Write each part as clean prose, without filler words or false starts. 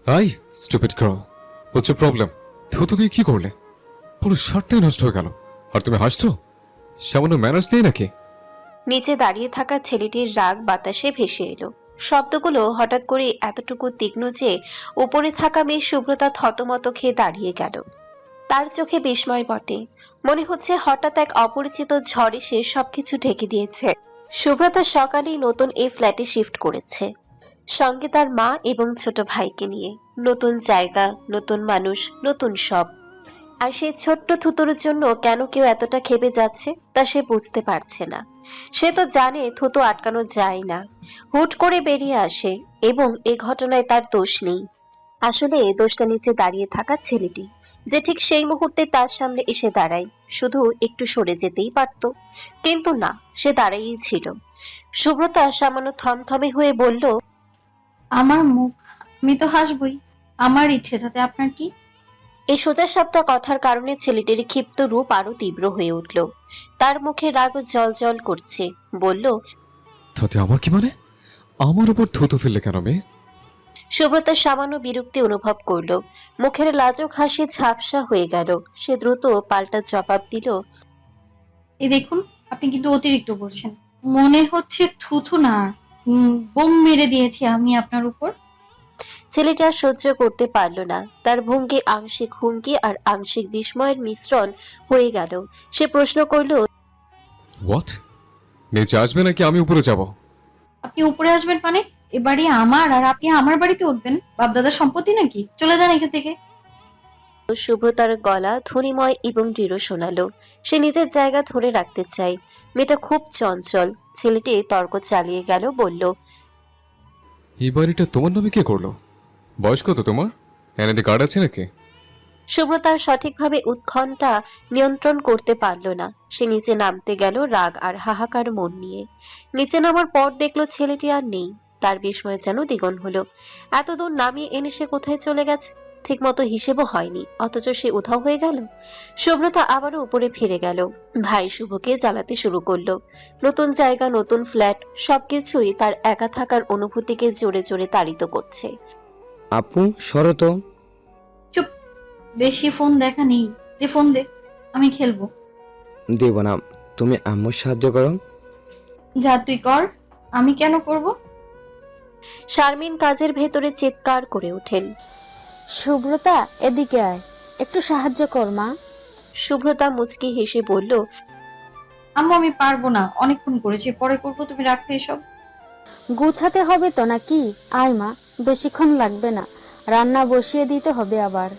High stupid girl, what's your problem? থুতু দিয়ে কি করলে? পুরো শার্টটাই নষ্ট হয়ে গেল। আর তুমি হাসছো? সামান্য ম্যানার্স নেই নাকি? নিচে দাঁড়িয়ে থাকা ছেলেটির রাগ বাতাসে ভেসে এলো। শব্দগুলো হঠাৎ করে এতটুকু তীক্ষ্ণ যে উপরে থাকা মেয়ে সুব্রতা থতমত খেয়ে দাঁড়িয়ে গেল। তার চোখে বিস্ময় বটে। মনে হচ্ছে হঠাৎ এক অপরিচিত ঝড় এসে সবকিছু ঢেকে দিয়েছে। সুব্রতা সকালেই নতুন এই ফ্ল্যাটে শিফট করেছে, সঙ্গে তার মা এবং ছোট ভাইকে নিয়ে। নতুন জায়গা, নতুন মানুষ, নতুন সব। আর সেই ছোট্ট থুতুর জন্য কেন কেউ এতটা ক্ষেপে যাচ্ছে তা সে বুঝতে পারছে না। সে তো জানে থুতু আটকানো যায় না, হুট করে বেরিয়ে আসে, এবং এ ঘটনায় তার দোষ নেই। আসলে দোষটা নিচে দাঁড়িয়ে থাকা ছেলেটি, যে ঠিক সেই মুহূর্তে তার সামনে এসে দাঁড়ায়। শুধু একটু সরে যেতেই পারত, কিন্তু না, সে দাঁড়াইই ছিল। সুব্রতা সামান্য থমথমে হয়ে বলল, আমার মুখ, আমি তো হাসবই। আমার ইচ্ছে, তাতে আপনার কি? এই সোজাসাপটা কথার কারণে ছেলেটির ক্ষিপ্ত রূপ আরো তীব্র হয়ে উঠল। তার মুখে রাগ জ্বলজ্বল করছে। বলল, তাতে আমার কি মানে? আমার উপর থুতু ফেললে কেন মেয়ে? সুব্রতা সামান্য বিরক্তি অনুভব করল। মুখের লাজুক হাসি ঝাপসা হয়ে গেল। সে দ্রুত পাল্টা জবাব দিল, এই দেখুন, আপনি কিন্তু অতিরিক্ত করছেন। মনে হচ্ছে থুথু না, বোম মেরে দিয়েছি আমি আপনার উপর। ছেলেটা আর সহ্য করতে পারল না। তার ভঙ্গি আংশিক হুমকি আর আংশিক বিস্ময়ের মিশ্রণ হয়ে গেল। সে প্রশ্ন করল, হোয়াট? নিচে আসবে নাকি আমি উপরে যাব? আপনি উপরে আসবেন মানে? এ বাড়ি আমার, আর আপনি আমার বাড়িতে উঠবেন? বাপদাদার সম্পত্তি নাকি? চলে যান এখান থেকে। সুব্রতার গলা ধ্বনিময় এবং দৃঢ় শোনালো। সে নিজের জায়গা ধরে রাখতে চায়। মেয়েটা খুব চঞ্চল। ছেলেটি তর্ক চালিয়ে গেল, বলল, এই বাড়িটা তোমার নামে কে করলো? বয়স কত তোমার? এনআইডি কার্ড আছে নাকি? সুব্রতা সঠিকভাবে উৎকণ্ঠা নিয়ন্ত্রণ করতে পারল না। সে নিচে নামতে গেল রাগ আর হাহাকার মন নিয়ে। নিচে নামার পর দেখলো ছেলেটি আর নেই। তার বিস্ময় যেন দ্বিগুণ হলো। এত দূর নামিয়ে এনে সে কোথায় চলে গেছে? ঠিক মতো হিসেবও হয়নি, অথচ সে উধাও হয়ে গেল। সুব্রতা আবারও উপরে ফিরে গেল। ভাই শুভকে জ্বালাতে শুরু করলো। নতুন জায়গা, নতুন ফ্ল্যাট, সবকিছুই তার একা থাকার অনুভূতিকে জোরে জোরে তাড়িত করছে। আপু সরো তো। চুপ, বেশি ফোন দেখা নেই। দে ফোন দে, আমি খেলবো। দেব না, তুমি আম্মুর সাহায্য করো। যা তুই কর। আমি কেন করব? শারমিন কাজের ভেতরে চিৎকার করে ওঠেন। সুব্রতা, এদিকে আয়, একটু সাহায্য কর মা। শুভ্রতা মুচকি হেসে বলল, আম্মু আমি পারবো না, অনেকক্ষণ করেছি, পরে করবো, তুমি রাখো এসব। গুছাতে হবে তো নাকি? আয় মা, বেশিক্ষণ লাগবে না, রান্না বসিয়ে দিতে হবে আবার।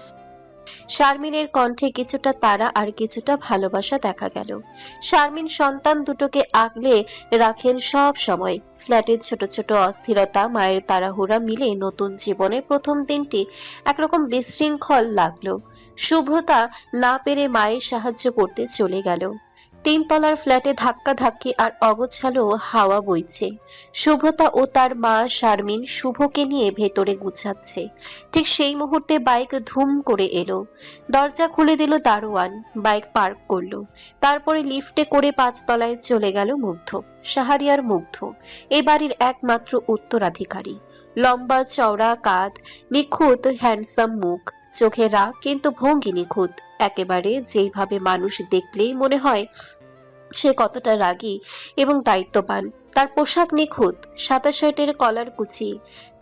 শারমিনের কণ্ঠে কিছুটা তাড়া আর কিছুটা ভালোবাসা দেখা গেল। শারমিন সন্তান দুটোকে আগলে রাখেন সব সময়। ফ্ল্যাটের ছোট ছোট অস্থিরতা, মায়ের তাড়াহুড়া মিলে নতুন জীবনের প্রথম দিনটি একরকম বিশৃঙ্খল লাগলো। শুভ্রতা না পেরে মায়ের সাহায্য করতে চলে গেল। তিনতলার ফ্ল্যাটে ধাক্কা ধাক্কি আর অগোছালো হাওয়া বইছে। শুভ্রতা ও তার মা শারমিন শুভকে নিয়ে ভেতরে গুছাচ্ছে। ঠিক সেই মুহূর্তে বাইক ধুম করে এলো। দরজা খুলে দিল দারোয়ান। বাইক পার্ক করলো। তারপরে লিফটে করে 5 তলায় চলে গেল মুগ্ধ। শাহরিয়ার মুগ্ধ এ বাড়ির একমাত্র উত্তরাধিকারী। লম্বা চওড়া কাঁধ, নিখুঁত হ্যান্ডসাম মুখ, চোখে রাগ কিন্তু ভঙ্গি নিখুঁত। একেবারে যেইভাবে মানুষ দেখলেই মনে হয় সে কতটা রাগী এবং দায়িত্ববান। তার পোশাক নিখুঁত, সাদা শার্টের কলার কুচি,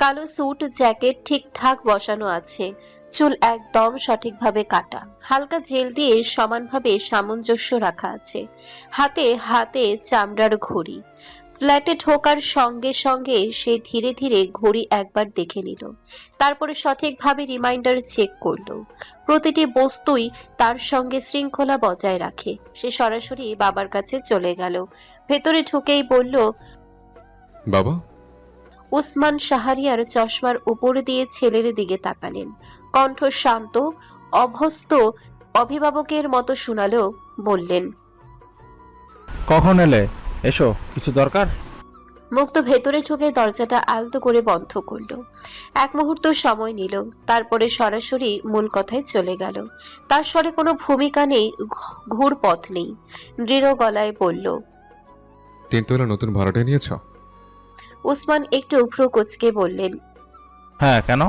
কালো স্যুট জ্যাকেট ঠিকঠাক বসানো আছে, চুল একদম সঠিকভাবে কাটা, হালকা জেল দিয়ে সমানভাবে সামঞ্জস্য রাখা আছে, হাতে হাতে চামড়ার ঘড়ি। ফ্ল্যাটে ঢোকার সঙ্গে সঙ্গে সে ধীরে ধীরে ঘড়ি একবার দেখে নিল। তারপরে সঠিকভাবে রিমাইন্ডার চেক করলো। প্রতিটি বস্তুই তার সঙ্গে শৃঙ্খলা বজায় রাখে। সে সরাসরি বাবার কাছে চলে গেল। ভেতরে ঢুকেই বলল, বাবা? উসমান শাহরিয়ার চশমার উপর দিয়ে ছেলের দিকে তাকালেন। কণ্ঠ শান্ত, অভ্যস্ত অভিভাবকের মতো শোনালো। বললেন, কখন এলে? এসো, কিছু দরকার? মুক্ত ভেতরে ঢুকে দরজাটা আলতো করে বন্ধ করলো। এক মুহূর্ত সময় নিল, তারপরে সরাসরি মূল কথায় চলে গেল। তার স্বরে কোনো ভূমিকা নেই, ঘুর পথ নেই। দৃঢ় গলায় বলল, তিনতলা নতুন ভাড়াটা নিয়েছ? উসমান একটু ভ্রু কুঁচকে বললেন, হ্যাঁ, কেন?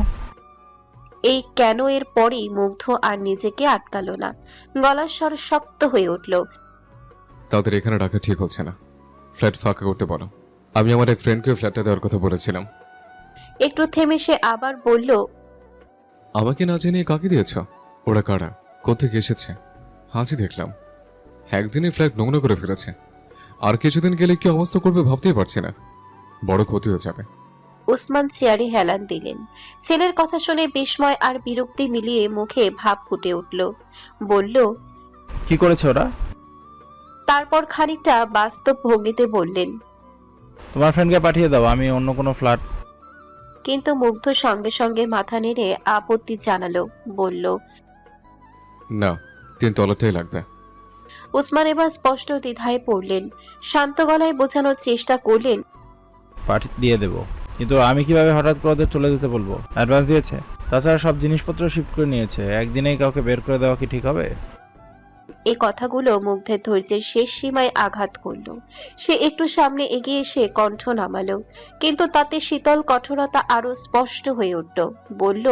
এই কেন এর পরেই মুগ্ধ আর নিজেকে আটকালো না। গলার স্বর শক্ত হয়ে উঠল। তাদের এখানে রাখা ঠিক হচ্ছে না, ফ্ল্যাট ফাঁকা করতে বলো। আমি আমার এক ফ্রেন্ডকে ফ্ল্যাটটা দেওয়ার কথা বলেছিলাম। একটু থেমে সে আবার বলল, আমাকে না জানিয়ে কাকে দিয়েছ? ওরা কারা, কোত্থেকে এসেছে? আজই দেখলাম একদিনে ফ্ল্যাট নোংরা করে ফেলেছে। আর কিছুদিন গেলে কি অবস্থা করবে ভাবতেই পারছি না, বড় ক্ষতি হয়ে যাবে। ওসমান চেয়ারে হেলান দিলেন। ছেলের কথা শুনে বিস্ময় আর বিরক্তি মিলিয়ে মুখে ভাব ফুটে উঠল। বলল, কি করেছে ওরা? তারপর খানিকটা বাস্তব ভঙ্গিতে বললেন, তোমার ফ্রেন্ডকে পাঠিয়ে দাও, আমি অন্য কোনো ফ্ল্যাট। কিন্তু মুগ্ধ সঙ্গে সঙ্গে মাথা নেড়ে আপত্তি জানালো। বলল, না, 3 তলাটাই লাগবে। ওসমান এবার স্পষ্ট দ্বিধায় পড়লেন। শান্ত গলায় বোঝানোর চেষ্টা করলেন, পাঠিয়ে দিয়ে দেবো, কিন্তু আমি কিভাবে হঠাৎ করে ওদের চলে যেতে বলবো? অ্যাডভান্স দিয়েছে, তাছাড়া সব জিনিসপত্র শিফট করে নিয়েছে। একদিনেই কাউকে বের করে দেওয়া কি ঠিক হবে? এই কথাগুলো মুগ্ধের ধৈর্যের শেষ সীমায় আঘাত করল। সে একটু সামনে এগিয়ে এসে কণ্ঠ নামালো, কিন্তু তাতে শীতল কঠোরতা আরো স্পষ্ট হয়ে উঠল। বলল,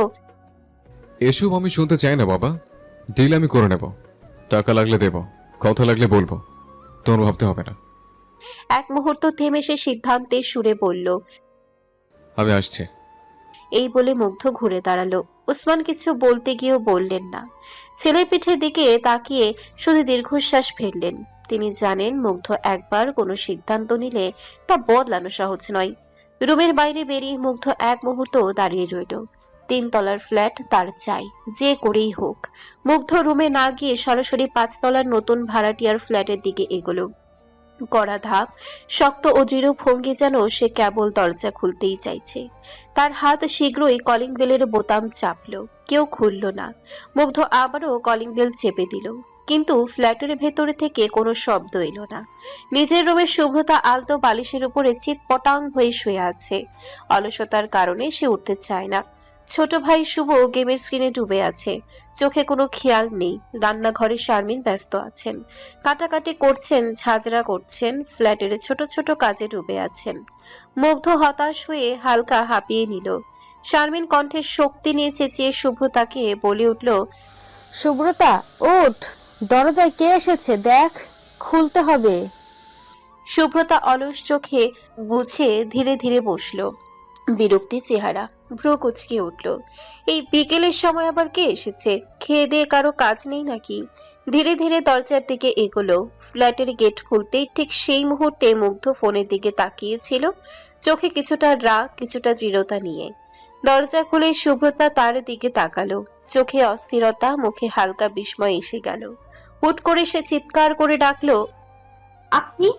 এসব আমি শুনতে চাই না বাবা। ডিল আমি করে নেব, টাকা লাগলে দেব, কথা লাগলে বলবো, তোমার ভাবতে হবে না। এক মুহূর্ত থেমে সে সিদ্ধান্তের সুরে বলল। আমি আসছি। এই বলে মুগ্ধ ঘুরে দাঁড়ালো। ওসমান কিছু বলতে গিয়েও বললেন না। ছেলের পিঠের দিকে তাকিয়ে শুধু দীর্ঘশ্বাস ফেললেন। তিনি জানেন মুগ্ধ একবার কোনো সিদ্ধান্ত নিলে তা বদলানো সহজ নয়। রুমের বাইরে বেরিয়ে মুগ্ধ এক মুহূর্ত দাঁড়িয়ে রইল। 3 তলার ফ্ল্যাট তার চাই, যে করেই হোক। মুগ্ধ রুমে না গিয়ে সরাসরি 5 তলার নতুন ভাড়াটিয়ার ফ্ল্যাটের দিকে এগোলো। কড়া ধাপ, শক্ত ও দৃঢ় ভঙ্গি, যেন সে কেবল দরজা খুলতেই চাইছে। তার হাত শীঘ্রই কলিং বেলের বোতাম চাপলো, কেউ খুলল না। মুগ্ধ আবারও কলিং বেল চেপে দিল, কিন্তু ফ্ল্যাটের ভেতরে থেকে কোনো শব্দ এলো না। নিজের রুমে শুভ্রতা আলতো বালিশের উপরে চিৎপটাং হয়ে শুয়ে আছে। অলসতার কারণে সে উঠতে চায় না। ছোট ভাই শুভ গেমের স্ক্রিনে ডুবে আছে, চোখে কোনো খেয়াল নেই। রান্নাঘরে শারমিন ব্যস্ত আছেন, কাটাকাটি করছেন, ঝাঁঝরা করছেন, ফ্ল্যাটের ছোট ছোট কাজে ডুবে আছেন। মুগ্ধ হতাশ হয়ে হালকা হাঁপিয়ে নিল। শারমিন কণ্ঠের শক্তি নিয়ে চেঁচিয়ে শুভ্রতাকে বলে উঠল, সুব্রতা ওঠ, দরজায় কে এসেছে দেখ, খুলতে হবে। শুভ্রতা অলস চোখে বুঝে ধীরে ধীরে বসলো। বিরক্তি চেহারা, ভ্রু কুচকে উঠল। এই বিকেলের সময় আবার কে এসেছে? খেয়ে দিয়ে কারো কাজ নেই নাকি? ধীরে ধীরে দরজার দিকে এগোলো। ফ্ল্যাটের গেট খুলতেই ঠিক সেই মুহূর্তে মুগ্ধ ফোনের দিকে তাকিয়েছিল, চোখে কিছুটা রাগ, কিছুটা দৃঢ়তা নিয়ে। দরজা খুলে শুভ্রতা তার দিকে তাকালো, চোখে অস্থিরতা, মুখে হালকা বিস্ময় এসে গেল। হুট করে সে চিৎকার করে ডাকলো, আপনি?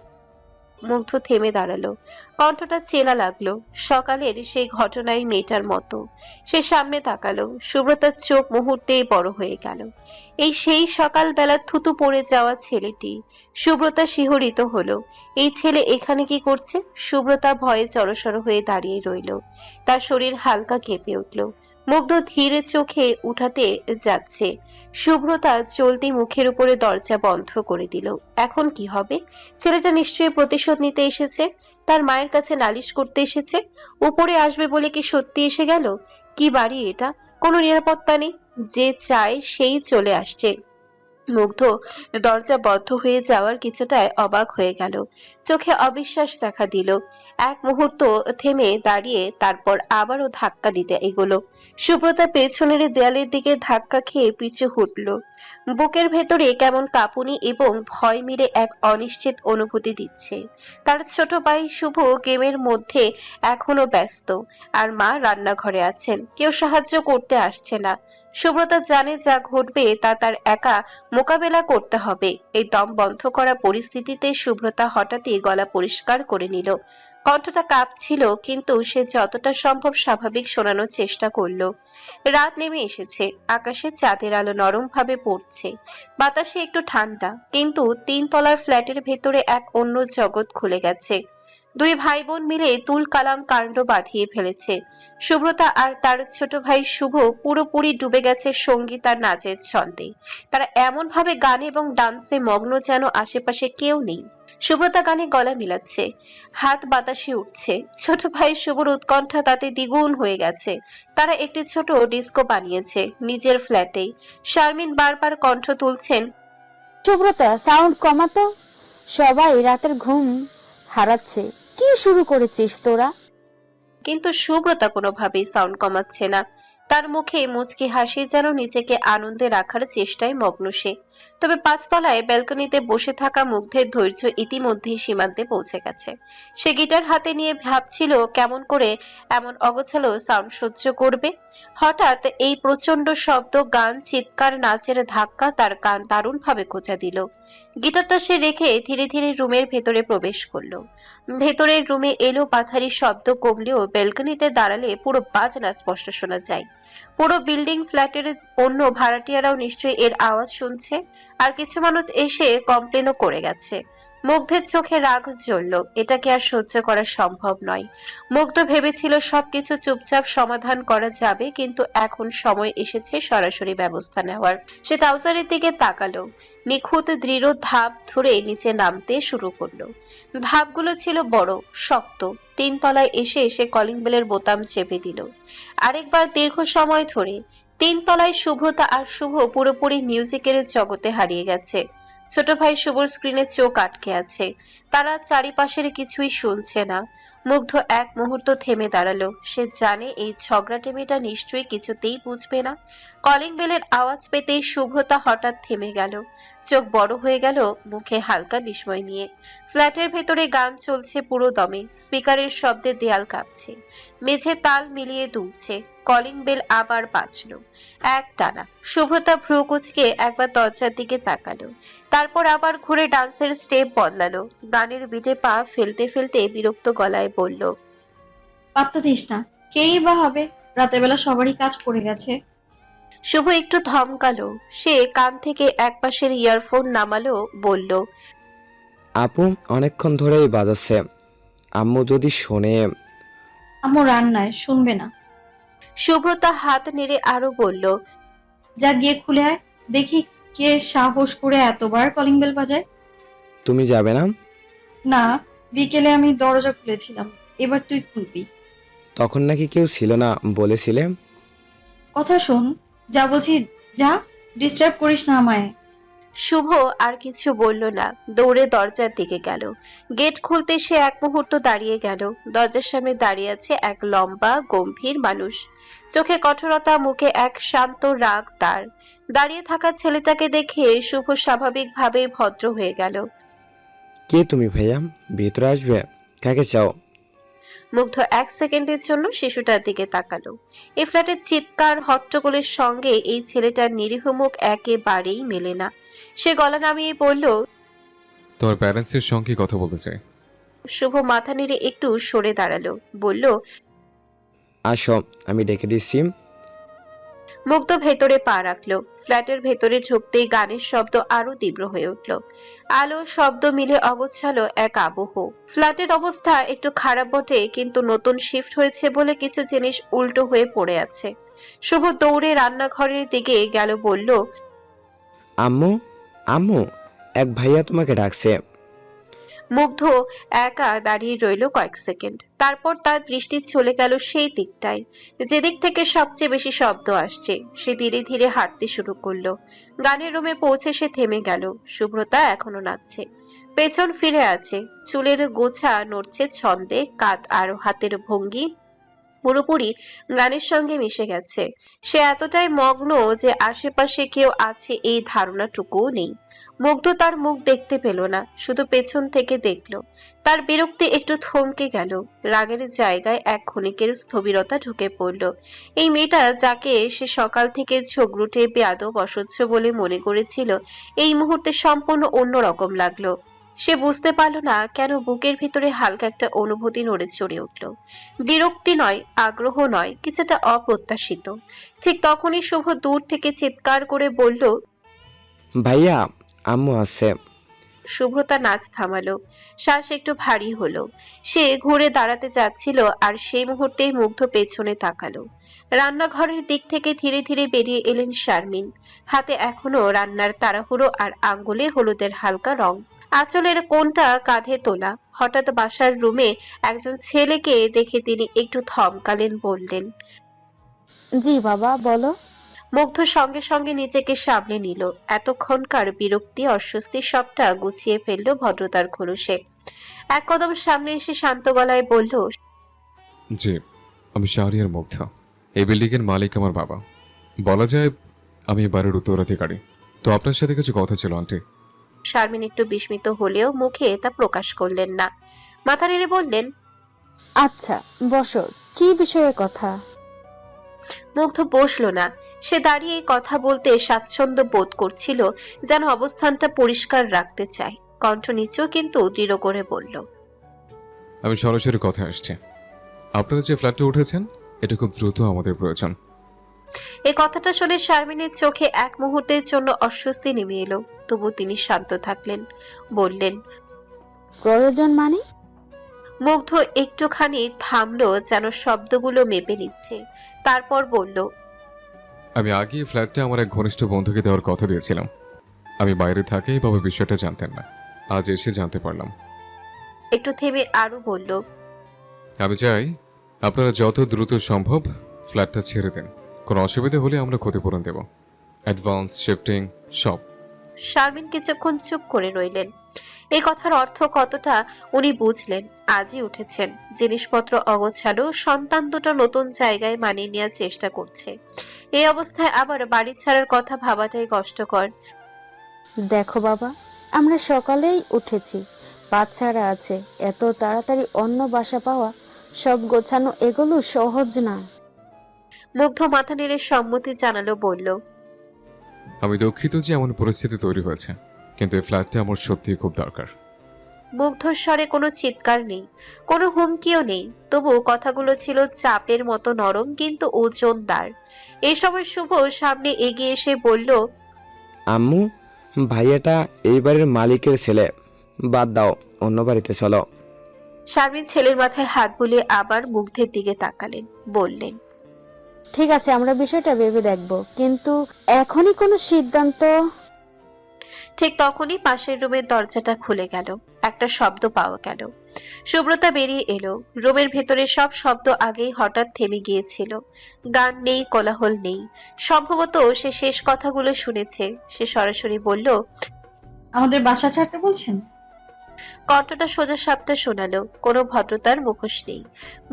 মুগ্ধ থেমে দাঁড়ালো। কণ্ঠটা চেনা লাগলো, সকালের সেই ঘটনায় মেয়েটার মতো। সে সামনে তাকালো। সুব্রতার চোখ মুহূর্তেই বড় হয়ে গেল। এই সেই সকালবেলা থুতু পড়ে যাওয়া ছেলেটি। সুব্রতা শিহরিত হলো। এই ছেলে এখানে কি করছে? সুব্রতা ভয়ে জড়সড় হয়ে দাঁড়িয়ে রইল। তার শরীর হালকা কেঁপে উঠল। মুগ্ধ ধীরে চোখে উঠাতে যাচ্ছে। শুভ্রতা চলতি মুখের উপরে দরজা বন্ধ করে দিল। এখন কি হবে? ছেলেটা নিশ্চয়ই প্রতিশোধ নিতে এসেছে, তার মায়ের কাছে নালিশ করতে এসেছে। উপরে আসবে বলে কি সত্যি এসে গেল? কি বাড়ি এটা, কোনো নিরাপত্তা নেই, যে চায় সেই চলে আসছে। মুগ্ধ দরজা বন্ধ হয়ে যাওয়ার কিছুটায় অবাক হয়ে গেল, চোখে অবিশ্বাস দেখা দিল। এক মুহূর্ত থেমে দাঁড়িয়ে তারপর আবারও ধাক্কা দিতে এগোলো। সুব্রতা পেছনের দেয়ালের দিকে ধাক্কা খেয়ে পিছু হটল। বুকের ভেতরে কেমন কাঁপুনি এবং ভয় মিলে এক অনিশ্চিত অনুভূতি দিচ্ছে। তার ছোট ভাই শুভ গেমের মধ্যে এখনো ব্যস্ত, আর মা রান্নাঘরে আছেন, কেউ সাহায্য করতে আসছে না। সুব্রতা জানে যা ঘটবে তা তার একা মোকাবেলা করতে হবে। এই দম বন্ধ করা পরিস্থিতিতে শুভ্রতা হঠাৎই গলা পরিষ্কার করে নিল। কণ্ঠটা কাঁপছিল, কিন্তু সে যতটা সম্ভব স্বাভাবিক শোনানোর চেষ্টা করলো। রাত নেমে এসেছে, আকাশে চাঁদের আলো নরম ভাবে পড়ছে, বাতাসে একটু ঠান্ডা, কিন্তু 3 তলার ফ্ল্যাটের ভেতরে এক অন্য জগৎ খুলে গেছে। দুই ভাই বোন মিলে তুল কালাম কাণ্ড বাঁধিয়ে ফেলেছে। শুভ্রতা আর তার ছোট ভাই শুভ পুরোপুরি ডুবে গেছে সঙ্গীত আর নাচের ছন্দে। তারা এমন ভাবে গানে এবং ডান্সে মগ্ন যেন আশেপাশে কেউ নেই। শুভ্রতা গানে গলা মিলাচ্ছে, হাত বাতাসে উঠছে। ছোট ভাই শুভর উৎকণ্ঠা তাতে দ্বিগুণ হয়ে গেছে। তারা একটি ছোট ডিস্কো বানিয়েছে নিজের ফ্ল্যাটেই। শারমিন বারবার কণ্ঠ তুলছেন, শুভ্রতা সাউন্ড কমাতো, সবাই রাতের ঘুম হারাচ্ছে। কি শুরু করেছিস তোরা? কিন্তু শুভ্রতা কোনোভাবেই সাউন্ড কমাচ্ছে না। তার মুখে মুচকি হাসি, যেন নিজেকে আনন্দে রাখার চেষ্টায় মগ্ন সে। তবে পাঁচতলায় ব্যালকনিতে বসে থাকা মুগ্ধের ধৈর্য ইতিমধ্যেই সীমান্তে পৌঁছে গেছে। সে গিটার হাতে নিয়ে ভাবছিল কেমন করে এমন অগোছালো সাউন্ড সহ্য করবে। হঠাৎ এই প্রচন্ড শব্দ, গান, চিৎকার, নাচের ধাক্কা তার কান দারুণভাবে খোঁচা দিল। গিটারটা সে রেখে ধীরে ধীরে রুমের ভেতরে প্রবেশ করলো। ভেতরের রুমে এলো পাথারি শব্দ কমলেও ব্যালকনিতে দাঁড়ালে পুরো বাজনা স্পষ্ট শোনা যায়। পুরো বিল্ডিং ফ্ল্যাটের অন্য ভাড়াটিয়ারাও নিশ্চয়ই এর আওয়াজ শুনছে। আর কিছু মানুষ এসে কমপ্লেনও করে গেছে। মুগ্ধের চোখে রাগ জ্বলল। এটাকে আর সহ্য করা সম্ভব নয়। মুগ্ধ ভেবেছিল সবকিছু চুপচাপ সমাধান করা যাবে, কিন্তু এখন সময় এসেছে সরাসরি ব্যবস্থা নেওয়ার। সে ট্রাউজারের দিকে তাকালো। নিখুঁত দৃঢ় ধাপ ধরে নিচে নামতে শুরু করলো। ধাপগুলো ছিল বড়, শক্ত। 3 তলায় এসে সে কলিং বেলের বোতাম চেপে দিল। আরেকবার দীর্ঘ সময় ধরে। 3 তলায় শুভ্রতা আর শুভ পুরোপুরি মিউজিকের জগতে হারিয়ে গেছে। ছোট ভাই শুভর স্ক্রিনে চোখ আটকে আছে। তারা চারিপাশের কিছুই শুনছে না। মুগ্ধ এক মুহূর্ত থেমে দাঁড়ালো। সে জানে এই ঝগড়াটে মেয়েটা নিশ্চয়ই কিছুতেই বুঝবে না। কলিং বেলের আওয়াজ পেতেই শুভ্রতা হঠাৎ থেমে গেল। চোখ বড় হয়ে গেল, মুখে হালকা বিস্ময় নিয়ে। ফ্ল্যাটের ভেতরে গান চলছে পুরো দমে। স্পিকারের শব্দে দেয়াল কাঁপছে। মেঝে তাল মিলিয়ে দুলছে। কলিং বেল আবার বাজলো এক টানা। শুভ্রতা ভ্রু কুঁচকে একবার দরজার দিকে তাকালো। তারপর আবার ঘুরে ডান্সের স্টেপ বদলালো। গানের বিটে পা ফেলতে ফেলতে বিরক্ত গলায় বলল, পাত্তা দিস না, কেই বা হবে, রাতের বেলা সবারই কাজ পড়ে গেছে। শুভ একটু ধমকালো। সে কান থেকে একপাশের ইয়ারফোন নামালো, বলল, আপু অনেকক্ষণ ধরেই বাজাচ্ছে, আম্মু যদি শোনে। আম্মু রান্নায়, শুনবে না। শুভ্রতা হাত নেড়ে আরো বলল, যা গিয়ে খুলে আয়, দেখি কে সাহস করে এতবার কলিং বেল বাজায়। তুমি যাবে না? না, বিকেলে আমি দরজা খুলেছিলাম, এবার তুই খুলবি। তখন নাকি কেউ ছিল না বলেছিলে। কথা শোন, যা বলছি যা, ডিস্টার্ব করিস না আমায়। শুভ আর কিছু বলল না, দৌড়ে দরজার দিকে গেল। গেট খুলতে সে এক মুহূর্ত দাঁড়িয়ে গেল। দরজার সামনে দাঁড়িয়ে আছে এক লম্বা গম্ভীর মানুষ। চোখে কঠোরতা, মুখে এক শান্ত রাগ তার। দাঁড়িয়ে থাকা ছেলেটাকে দেখে শুভ স্বাভাবিকভাবে ভদ্র হয়ে গেল। কে তুমি ভাইয়া? ভেতরে আসবে? কাকে চাও? মুগ্ধ 1 সেকেন্ডের জন্য শিশুটার দিকে তাকালো। এই ফ্ল্যাটের চিৎকার হট্টগোলের সঙ্গে এই ছেলেটার নিরীহ মুখ একেবারেই মেলে না। সে গলা নামিয়ে বলল, তোমার প্যারেন্টসের সঙ্গে কথা বলতে চাই। শুভ মাথা নেড়ে একটু সরে দাঁড়ালো, বলল, আসো, আমি ডেকে দিচ্ছি। মুগ্ধ ভেতরে পা রাখলো। ফ্ল্যাটের ভেতরে ঢুকতেই গানের শব্দ আরো তীব্র হয়ে উঠল। আলো শব্দ মিলে অগোছালো এক আবহ। ফ্ল্যাটের অবস্থা একটু খারাপ বটে, কিন্তু নতুন শিফট হয়েছে বলে কিছু জিনিস উল্টো হয়ে পড়ে আছে। শুভ দৌড়ে রান্নাঘরের দিকে গেল, বলল, আম্মু, আম্মু, এক ভাইয়া তোমাকে ডাকছে। মুগ্ধ একা দাঁড়িয়ে রইল কয়েক সেকেন্ড। তারপর তার দৃষ্টি চলে গেল সেই দিকটায় যেদিক থেকে সবচেয়ে বেশি শব্দ আসছে। সে ধীরে ধীরে হাঁটতে শুরু করলো। গানের রুমে পৌঁছে সে থেমে গেল। শুভ্রতা এখনো নাচছে, পেছন ফিরে আছে। চুলের গোছা নড়ছে ছন্দে, কাঁধ আর হাতের ভঙ্গি পুরোপুরি গানের সঙ্গে মিশে গেছে। সে এতটাই মগ্ন যে আশেপাশে কেউ আছে এই ধারণাটুকুও নেই। মুগ্ধ তার মুখ দেখতে পেল না, শুধু পেছন থেকে দেখলো। তার বিরক্তি একটু থমকে গেল। রাগের জায়গায় এক ক্ষণিকের স্থবিরতা ঢুকে পড়ল। এই মেয়েটা, যাকে সে সকাল থেকে ঝগড়ুটে, বেয়াদব, অসহ্য বলে মনে করেছিল, এই মুহূর্তে সম্পূর্ণ অন্যরকম লাগলো। সে বুঝতে পারল না কেন বুকের ভিতরে হালকা একটা অনুভূতি নড়ে চড়ে উঠল। বিরক্তি নয়, আগ্রহ নয়, কিছুটা অপ্রত্যাশিত। ঠিক তখনই শুভ দূর থেকে চিৎকার করে বলল, ভাইয়া, আম্মু আছে। শুভ্রতা নাচ থামালো, শ্বাস একটু ভারী হলো। সে ঘুরে দাঁড়াতে যাচ্ছিল আর সেই মুহূর্তেই মুগ্ধ পেছনে তাকালো। রান্নাঘরের দিক থেকে ধীরে ধীরে বেরিয়ে এলেন শারমিন। হাতে এখনো রান্নার তাড়াহুড়ো আর আঙ্গুলে হলুদের হালকা রং। আঁচলের কোণটা কাঁধে তোলা। হঠাৎ বাসার রুমে একজন ছেলেকে দেখে তিনি একটু থমকালেন, বললেন। জি বাবা, বলো। মুগ্ধ সঙ্গে সঙ্গে নিজেকে সামলে নিল। এতক্ষণকার বিরক্তি অস্বস্তি সবটা গুছিয়ে ফেললো ভদ্রতার খোলসে। এক কদম সামনে এসে শান্ত গলায় বলল, জি, আমি শাহরিয়ার মুগ্ধ। এই বিল্ডিংয়ের মালিক আমার বাবা। বলা যায় আমি এই বাড়ির উত্তরাধিকারী। তো আপনার সাথে কিছু কথা ছিল আন্টি। শারমিন একটু বিস্মিত হলেও মুখে তা প্রকাশ করলেন না। মাথা নেড়ে বললেন, আচ্ছা বসো, কি বিষয়ে কথা? মুগ্ধ বসলো না। সে দাঁড়িয়ে কথা বলতে স্বাচ্ছন্দ্য বোধ করছিল, যেন অবস্থানটা পরিষ্কার রাখতে চায়। কণ্ঠ নিচু কিন্তু দৃঢ় করে বলল, আমি সরাসরি কথা আসছে। আপনারা যে ফ্ল্যাটে উঠেছেন এটা খুব দ্রুত আমাদের প্রয়োজন। এই কথাটা শুনে শারমিনের চোখে এক মুহূর্তের জন্য অস্বস্তি নেমে এলো। তবু তিনি শান্ত থাকলেন, বললেন। প্রয়োজন মানে? মুগ্ধ একটুখানি থামলো, যেন শব্দগুলো মেপে নিচ্ছে। তারপর বলল, আমি আগে এই ফ্ল্যাটটা আমার এক ঘনিষ্ঠ বন্ধুকে দেওয়ার কথা দিয়েছিলাম। আমি বাইরে থাকি, বাবা বিষয়টা জানতেন না। আজ এসে জানতে পারলাম। একটু থেমে আরো বলল, আমি চাই আপনারা যত দ্রুত সম্ভব ফ্ল্যাটটা ছেড়ে দেন। কোনো অসুবিধা হলে আমরা ক্ষতিপূরণ দেব, অ্যাডভান্স, শিফটিং সব। শারমিন কিছুক্ষণ চুপ করে রইলেন। এই কথার অর্থ কতটা উনি বুঝলেন। আজই উঠেছেন, জিনিসপত্র অগোছালো, সন্তান দুটো নতুন জায়গায় মানিয়ে নেওয়ার চেষ্টা করছে। এই অবস্থায় আবার বাড়ি ছাড়ার কথা ভাবাটাই কষ্টকর। দেখো বাবা, আমরা সকালেই উঠেছি, বাচ্চারা আছে, এত তাড়াতাড়ি অন্য বাসা পাওয়া, সব গোছানো এগুলো সহজ না। মুগ্ধ মাথা নেড়ে সম্মতি জানালো, বলল, আমি দুঃখিত যে এমন পরিস্থিতি তৈরি হয়েছে, কিন্তু এই ফ্ল্যাটটা আমার সত্যিই খুব দরকার। মুগ্ধর স্বরে কোনো চিৎকার নেই, কোনো হুমকিও নেই। তবু কথাগুলো ছিল চাপের মতো নরম কিন্তু ওজনদার। এই সময় শুভ সামনে এগিয়ে এসে বলল, আম্মু, ভাইয়াটা এই বাড়ির মালিকের ছেলে। বাদ দাও, অন্য বাড়িতে চলো। শারমিন ছেলের মাথায় হাত বুলিয়ে আবার মুগ্ধের দিকে তাকালেন, বললেন, ঠিক আছে, আমরা বিষয়টা ভেবে দেখব, কিন্তু এখনই কোনো সিদ্ধান্ত। ঠিক তখনই পাশের রুমের দরজাটা খুলে গেল। একটা শব্দ পাওয়া গেল। সুব্রতা বেরিয়ে এলো। রুমের ভেতরে সব শব্দ আগেই হঠাৎ থেমে গিয়েছিল। গান নেই, কোলাহল নেই। সম্ভবত সে শেষ কথাগুলো শুনেছে। সে সরাসরি বলল, আমাদের বাসা ছাড়তে বলছেন? কণ্ঠটা সোজা সাপটা শোনালো, কোনো ভদ্রতার মুখোশ নেই।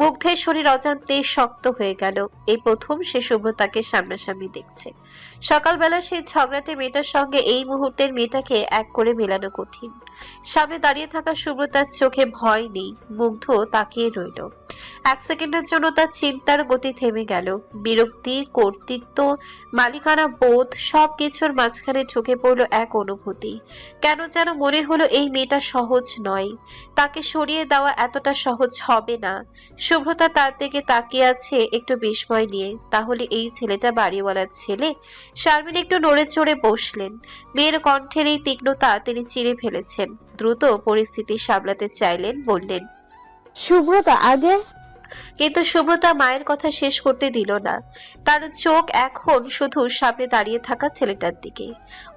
মুগ্ধের শরীর অজান্তেই শক্ত হয়ে গেল। এই প্রথম সে সুব্রতাকে সামনাসামনি দেখছে। সকালবেলা সেই ঝগড়াটে মেয়েটার সঙ্গে এই মুহূর্তের মেয়েটাকে এক করে মেলানো কঠিন। সামনে দাঁড়িয়ে থাকা সুব্রতার চোখে ভয় নেই, মুগ্ধ তাকিয়ে রইল। এক সেকেন্ডের জন্য তার চিন্তার গতি থেমে গেল। বিরক্তি, কর্তৃত্ব, মালিকানা বোধ সবকিছুর মাঝখানে ঢুকে পড়লো এক অনুভূতি। কেন যেন মনে হলো এই মেয়েটা সহজ নয়, তাকে সরিয়ে দেওয়া এতটা সহজ হবে না। শুভ্রতা তার দিকে তাকিয়ে আছে একটু বিস্ময় নিয়ে। তাহলে এই ছেলেটা বাড়িওয়ালার ছেলে? শারমিন একটু নড়ে চড়ে বসলেন। মেয়ের কণ্ঠের এই তীক্ষ্ণতা তিনি চিরে ফেলেছেন। দ্রুত পরিস্থিতি সামলাতে চাইলেন, বললেন, সুব্রতা আগে। কিন্তু সুব্রতা মায়ের কথা শেষ করতে দিল না। তার চোখ এখন শুধু সামনে দাঁড়িয়ে থাকা ছেলেটার দিকে।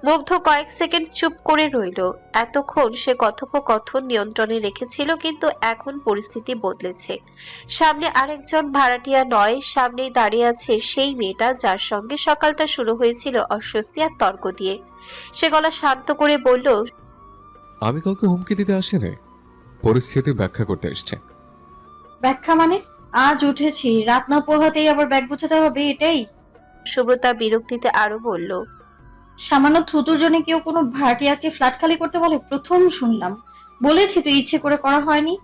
মুগ্ধ কয়েক সেকেন্ড চুপ করে রইল। এতক্ষণ সে কথোপকথন নিয়ন্ত্রণে রেখেছিল, কিন্তু এখন পরিস্থিতি বদলেছে। সামনে আরেকজন ভাড়াটিয়া নয়, সামনেই দাঁড়িয়ে আছে সেই মেয়েটা যার সঙ্গে সকালটা শুরু হয়েছিল অস্বস্তি আর তর্ক দিয়ে। সে গলা শান্ত করে বলল, আমি কাউকে হুমকি দিতে আসিনি, পরিস্থিতি ব্যাখ্যা করতে এসছে। ব্যাখ্যা মানে? আজ উঠেছি, রাত না পোহাতেই আবার ব্যাগ গোছাতে হবে, এটাই? সুব্রতা বিরক্তিতে আরো বলল, সামান্য থুতুর জন্য কেউ কোনো ভাড়াটিয়াকে ফ্ল্যাট খালি করতে বলে? প্রথম শুনলাম। বলেছি তো ইচ্ছে করে করা হয়নি।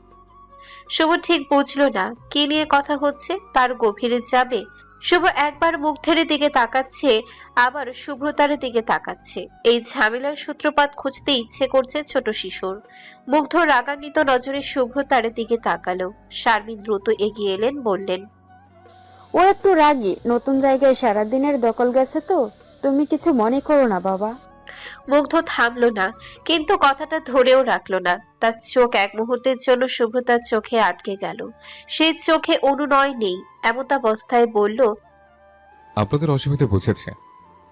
শুভ ঠিক বুঝলো না কি নিয়ে কথা হচ্ছে, তার গভীরে যাবে। শুভ একবার মুগ্ধের দিকে তাকাচ্ছে, আবার শুভ্রতার দিকে তাকাচ্ছে। এই ঝামেলার সূত্রপাত খুঁজতে ইচ্ছে করছে ছোট শিশুর। মুগ্ধ রাগান্বিত নজরে শুভ্রতার দিকে তাকালো। শারমিন দ্রুত এগিয়ে এলেন, বললেন, ও একটু রাগী, নতুন জায়গায় সারাদিনের দখল গেছে তো, তুমি কিছু মনে করো না বাবা। মুগ্ধ থামলো না, কিন্তু কথাটা ধরেও রাখলো না। তার চোখ এক মুহূর্তের জন্য শুভ্রতার চোখে আটকে গেল। সেই চোখে অনুনয় নেই, এমতাবস্থায় বলল, আপনাদের অসুবিধা বুঝেছে,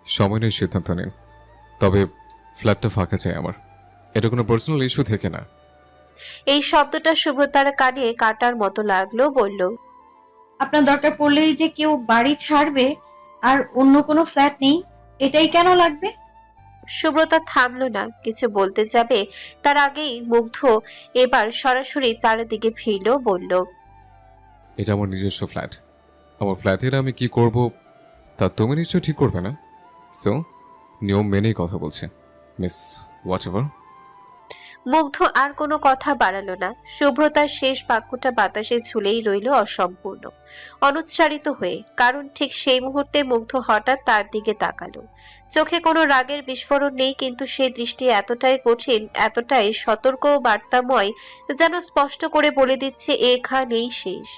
সময় নিয়ে সিদ্ধান্ত নিন। তবে ফ্ল্যাটটা ফাঁকা চাই আমার, এটা কোনো পার্সোনাল ইস্যু থেকে না। এই শব্দটা শুভ্রতার কানে কাটার মতো লাগলো। বলল, আপনার দরকার পড়লেই যে কেউ বাড়ি ছাড়বে আর অন্য কোনো ফ্ল্যাট নেই, এটাই কেন লাগবে? শুভ্রতা থামলো না, কিছু বলতে যাবে তার আগেই মুগ্ধ এবার সরাসরি তার দিকে ফিরল। বলল, এটা আমার নিজস্ব ফ্ল্যাট। আমার ফ্ল্যাটের আমি কি করব তা তুমি নিশ্চয় ঠিক করবে না। সো নিয়ম মেনেই কথা বলছে, মিস হোয়াট এভার। মুগ্ধ আর কোনো কথা বাড়ালো না। শুভ্রতার শেষ বাক্যটা বাতাসে ঝুলেই রইল অসম্পূর্ণ, অনুচ্চারিত হয়ে। কারণ ঠিক সেই মুহূর্তে মুগ্ধ হঠাৎ তার দিকে তাকালো। চোখে কোনো রাগের বিস্ফোরণ নেই, কিন্তু সেই দৃষ্টি এতটাই কঠিন, এতটাই সতর্ক ও বার্তাময়, যেন স্পষ্ট করে বলে দিচ্ছে এখানেই শেষ।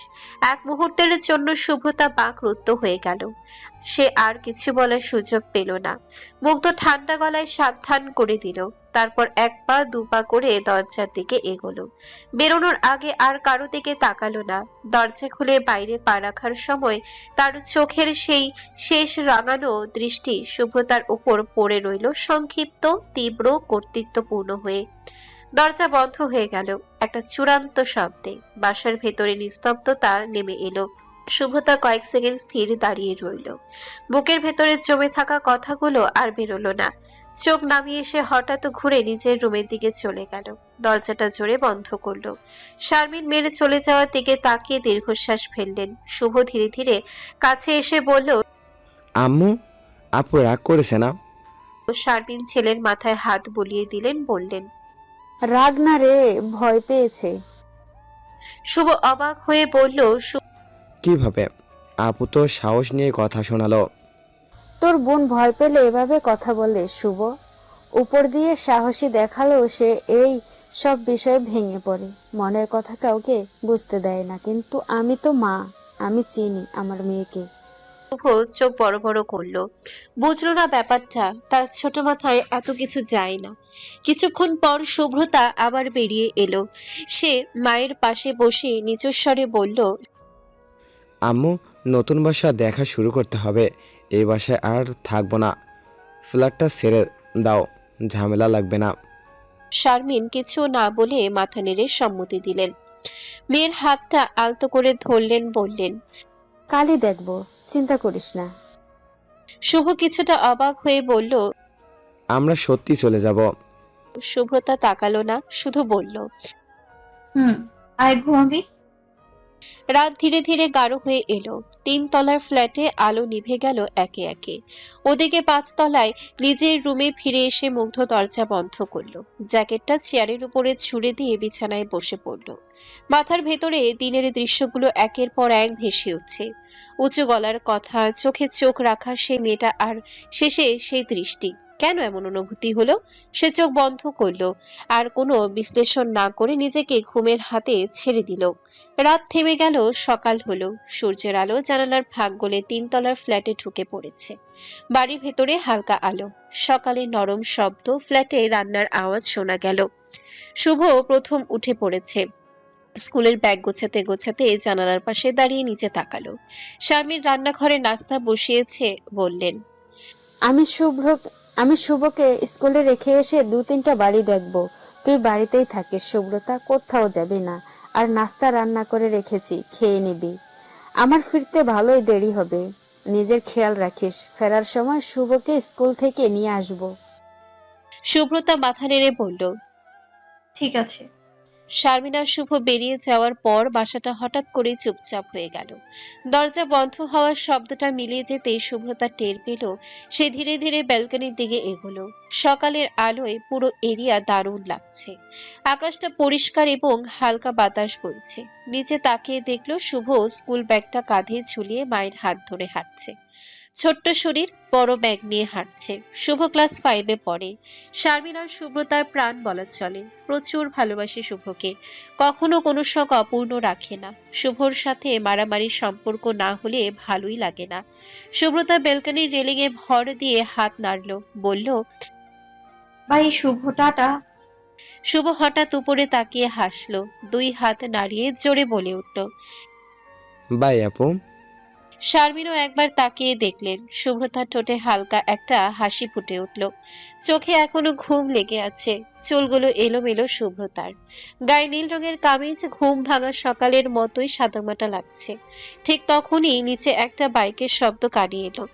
এক মুহূর্তের জন্য শুভ্রতা বাকরুদ্ধ হয়ে গেল। সে আর কিছু বলার সুযোগ পেল না। মুগ্ধ ঠান্ডা গলায় সাবধান করে দিল, তারপর এক পা দু পা করে দরজার দিকে এগোলো। বেরোনোর আগে আর কারো দিকে তাকালো না। দরজা খুলে বাইরে পা রাখার সময় তার চোখের সেই শেষ রাঙানো দৃষ্টি শুভ্রতার উপর পড়ে রইল সংক্ষিপ্ত, তীব্র, কর্তৃত্বপূর্ণ হয়ে। দরজা বন্ধ হয়ে গেল একটা চূড়ান্ত শব্দে। বাসার ভেতরে নিস্তব্ধতা নেমে এলো। শুভ্রতা কয়েক সেকেন্ড স্থির দাঁড়িয়ে রইল। বুকের ভেতরে জমে থাকা কথাগুলো আর বেরোলো না। চোখ নামিয়ে এসে হঠাৎ ঘুরে নিজের রুমের দিকে চলে গেল। দরজাটা জোরে বন্ধ করলো। শারমিন মেরে চলে যাওয়ার দিকে তাকিয়ে দীর্ঘশ্বাস ফেললেন। শুভ ধীরে ধীরে কাছে এসে বলল, আম্মু, আপু রাগ করেছে না? শারমিন ছেলের মাথায় হাত বুলিয়ে দিলেন, বললেন, রাগ না রে, ভয় পেয়েছে। শুভ অবাক হয়ে বলল, কিভাবে? আপু তো সাহস নিয়ে কথা শোনালো। তোর বোন ভয় পেলে এভাবে কথা বলে শুভ? উপর দিয়ে সাহসী দেখালেও সে এই সব বিষয়ে ভেঙে পড়ে, মনের কথা কাউকে বুঝতে দেয় না। কিন্তু আমি তো মা, আমি চিনি আমার মেয়েকে। শুভ চোখ বড় বড় করলো। বুঝলো না ব্যাপারটা, তার ছোট মাথায় এত কিছু যায় না। কিছুক্ষণ পর শুভ্রতা আবার বেরিয়ে এলো। সে মায়ের পাশে বসে নিচস্বরে বলল, আম্মু, নতুন বাসা দেখা শুরু করতে হবে। এই বাসায় আর থাকবো না। ফ্ল্যাটটা ছেড়ে দাও, ঝামেলা লাগবে না। শারমিন কিছু না বলে মাথা নেড়ে সম্মতি দিলেন। মেয়ের হাতটা আলতো করে ধরলেন, বললেন, কালই দেখবো, চিন্তা করিস না। শুভ কিছুটা অবাক হয়ে বলল, আমরা সত্যি চলে যাব। শুভ্রতা তাকালো না, শুধু বলল, আয় ঘুমাবি। রাত ধীরে ধীরে গাঢ় হয়ে এলো। 3 তলার ফ্ল্যাটে আলো নিভে গেল একে একে। ওদিকে 5 তলায় নিজের রুমে ফিরে এসে মুগ্ধ দরজা বন্ধ করলো। জ্যাকেটটা চেয়ারের উপরে ছুঁড়ে দিয়ে বিছানায় বসে পড়লো। মাথার ভেতরে দিনের দৃশ্যগুলো একের পর এক ভেসে উঠছে। উঁচু গলার কথা, চোখে চোখ রাখা সেই মেয়েটা, আর শেষে সেই দৃষ্টি। কেন এমন অনুভূতি হলো? সে চোখ বন্ধ করলো, আর কোনো বিশ্লেষণ না করে নিজেকে ঘুমের হাতে ছেড়ে দিল। রাত থেমে গেল, সকাল হলো। সূর্যের আলো জানালার ফাঁক গলে 3 তলার ফ্ল্যাটে ঢুকে পড়েছে। বাড়ির ভেতরে হালকা আলো, সকালের নরম শব্দ, ফ্ল্যাটে রান্নার আওয়াজ শোনা গেল। শুভ প্রথম উঠে পড়েছে। স্কুলের ব্যাগ গোছাতে গোছাতে জানালার পাশে দাঁড়িয়ে নিচে তাকালো। শারমিন রান্নাঘরে নাস্তা বসিয়েছে। বললেন, আমি শুভকে স্কুলে রেখে এসে 2-3টা বাড়ি দেখবো। তুই বাড়িতেই থাকিস শুভ্রতা, কোথাও যাবি না। আর নাস্তা রান্না করে রেখেছি, খেয়ে নিবি। আমার ফিরতে ভালোই দেরি হবে, নিজের খেয়াল রাখিস। ফেরার সময় শুভকে স্কুল থেকে নিয়ে আসবো। শুভ্রতা মাথা নেড়ে বলল, ঠিক আছে। শারমিন আর শুভ বেরিয়ে যাওয়ার পর বাসাটা হঠাৎ করে চুপচাপ হয়ে গেল। দরজা বন্ধ হওয়ার শব্দটা মিলিয়ে যেতেই শুভ্রতা টের পেল। সে ধীরে ধীরে ব্যালকনির দিকে এগোলো। সকালের আলোয় পুরো এরিয়া দারুণ লাগছে। আকাশটা পরিষ্কার এবং হালকা বাতাস বইছে। নিচে তাকিয়ে দেখলো শুভ স্কুল ব্যাগটা কাঁধে ঝুলিয়ে মায়ের হাত ধরে হাঁটছে। ছোট্ট শরীর, বড় ব্যাগ নিয়ে হাঁটছে। শুভ ক্লাস 5-এ পড়ে। শারমিন আর শুভ্রতার প্রাণ বলা চলে। প্রচুর ভালোবাসে শুভকে, কখনো কোনো শখ অপূর্ণ রাখে না। শুভর সাথে মারামারির সম্পর্ক না হলে ভালোই লাগে না। শুভ্রতা ব্যালকনির রেলিংয়ে ভর দিয়ে হাত নাড়ল, বলল, বাই শুভ, টাটা। শুভ হঠাৎ উপরে তাকিয়ে হাসলো, 2 হাত নাড়িয়ে জোরে বলে উঠল। বাই আপু। শারমিনও একবার তাকিয়ে দেখলেন শুভ্রতার ঠোঁটে হালকা একটা হাসি ফুটে উঠল। চোখে এখনো ঘুম লেগে আছে, চুলগুলো এলোমেলো শুভ্রতার। গায়ে নীল রঙের কামিজ ঘুম ভাঙা সকালের মতোই সাদামাটা লাগছে। ঠিক তখনই নিচে একটা বাইকের শব্দ কানে এলো,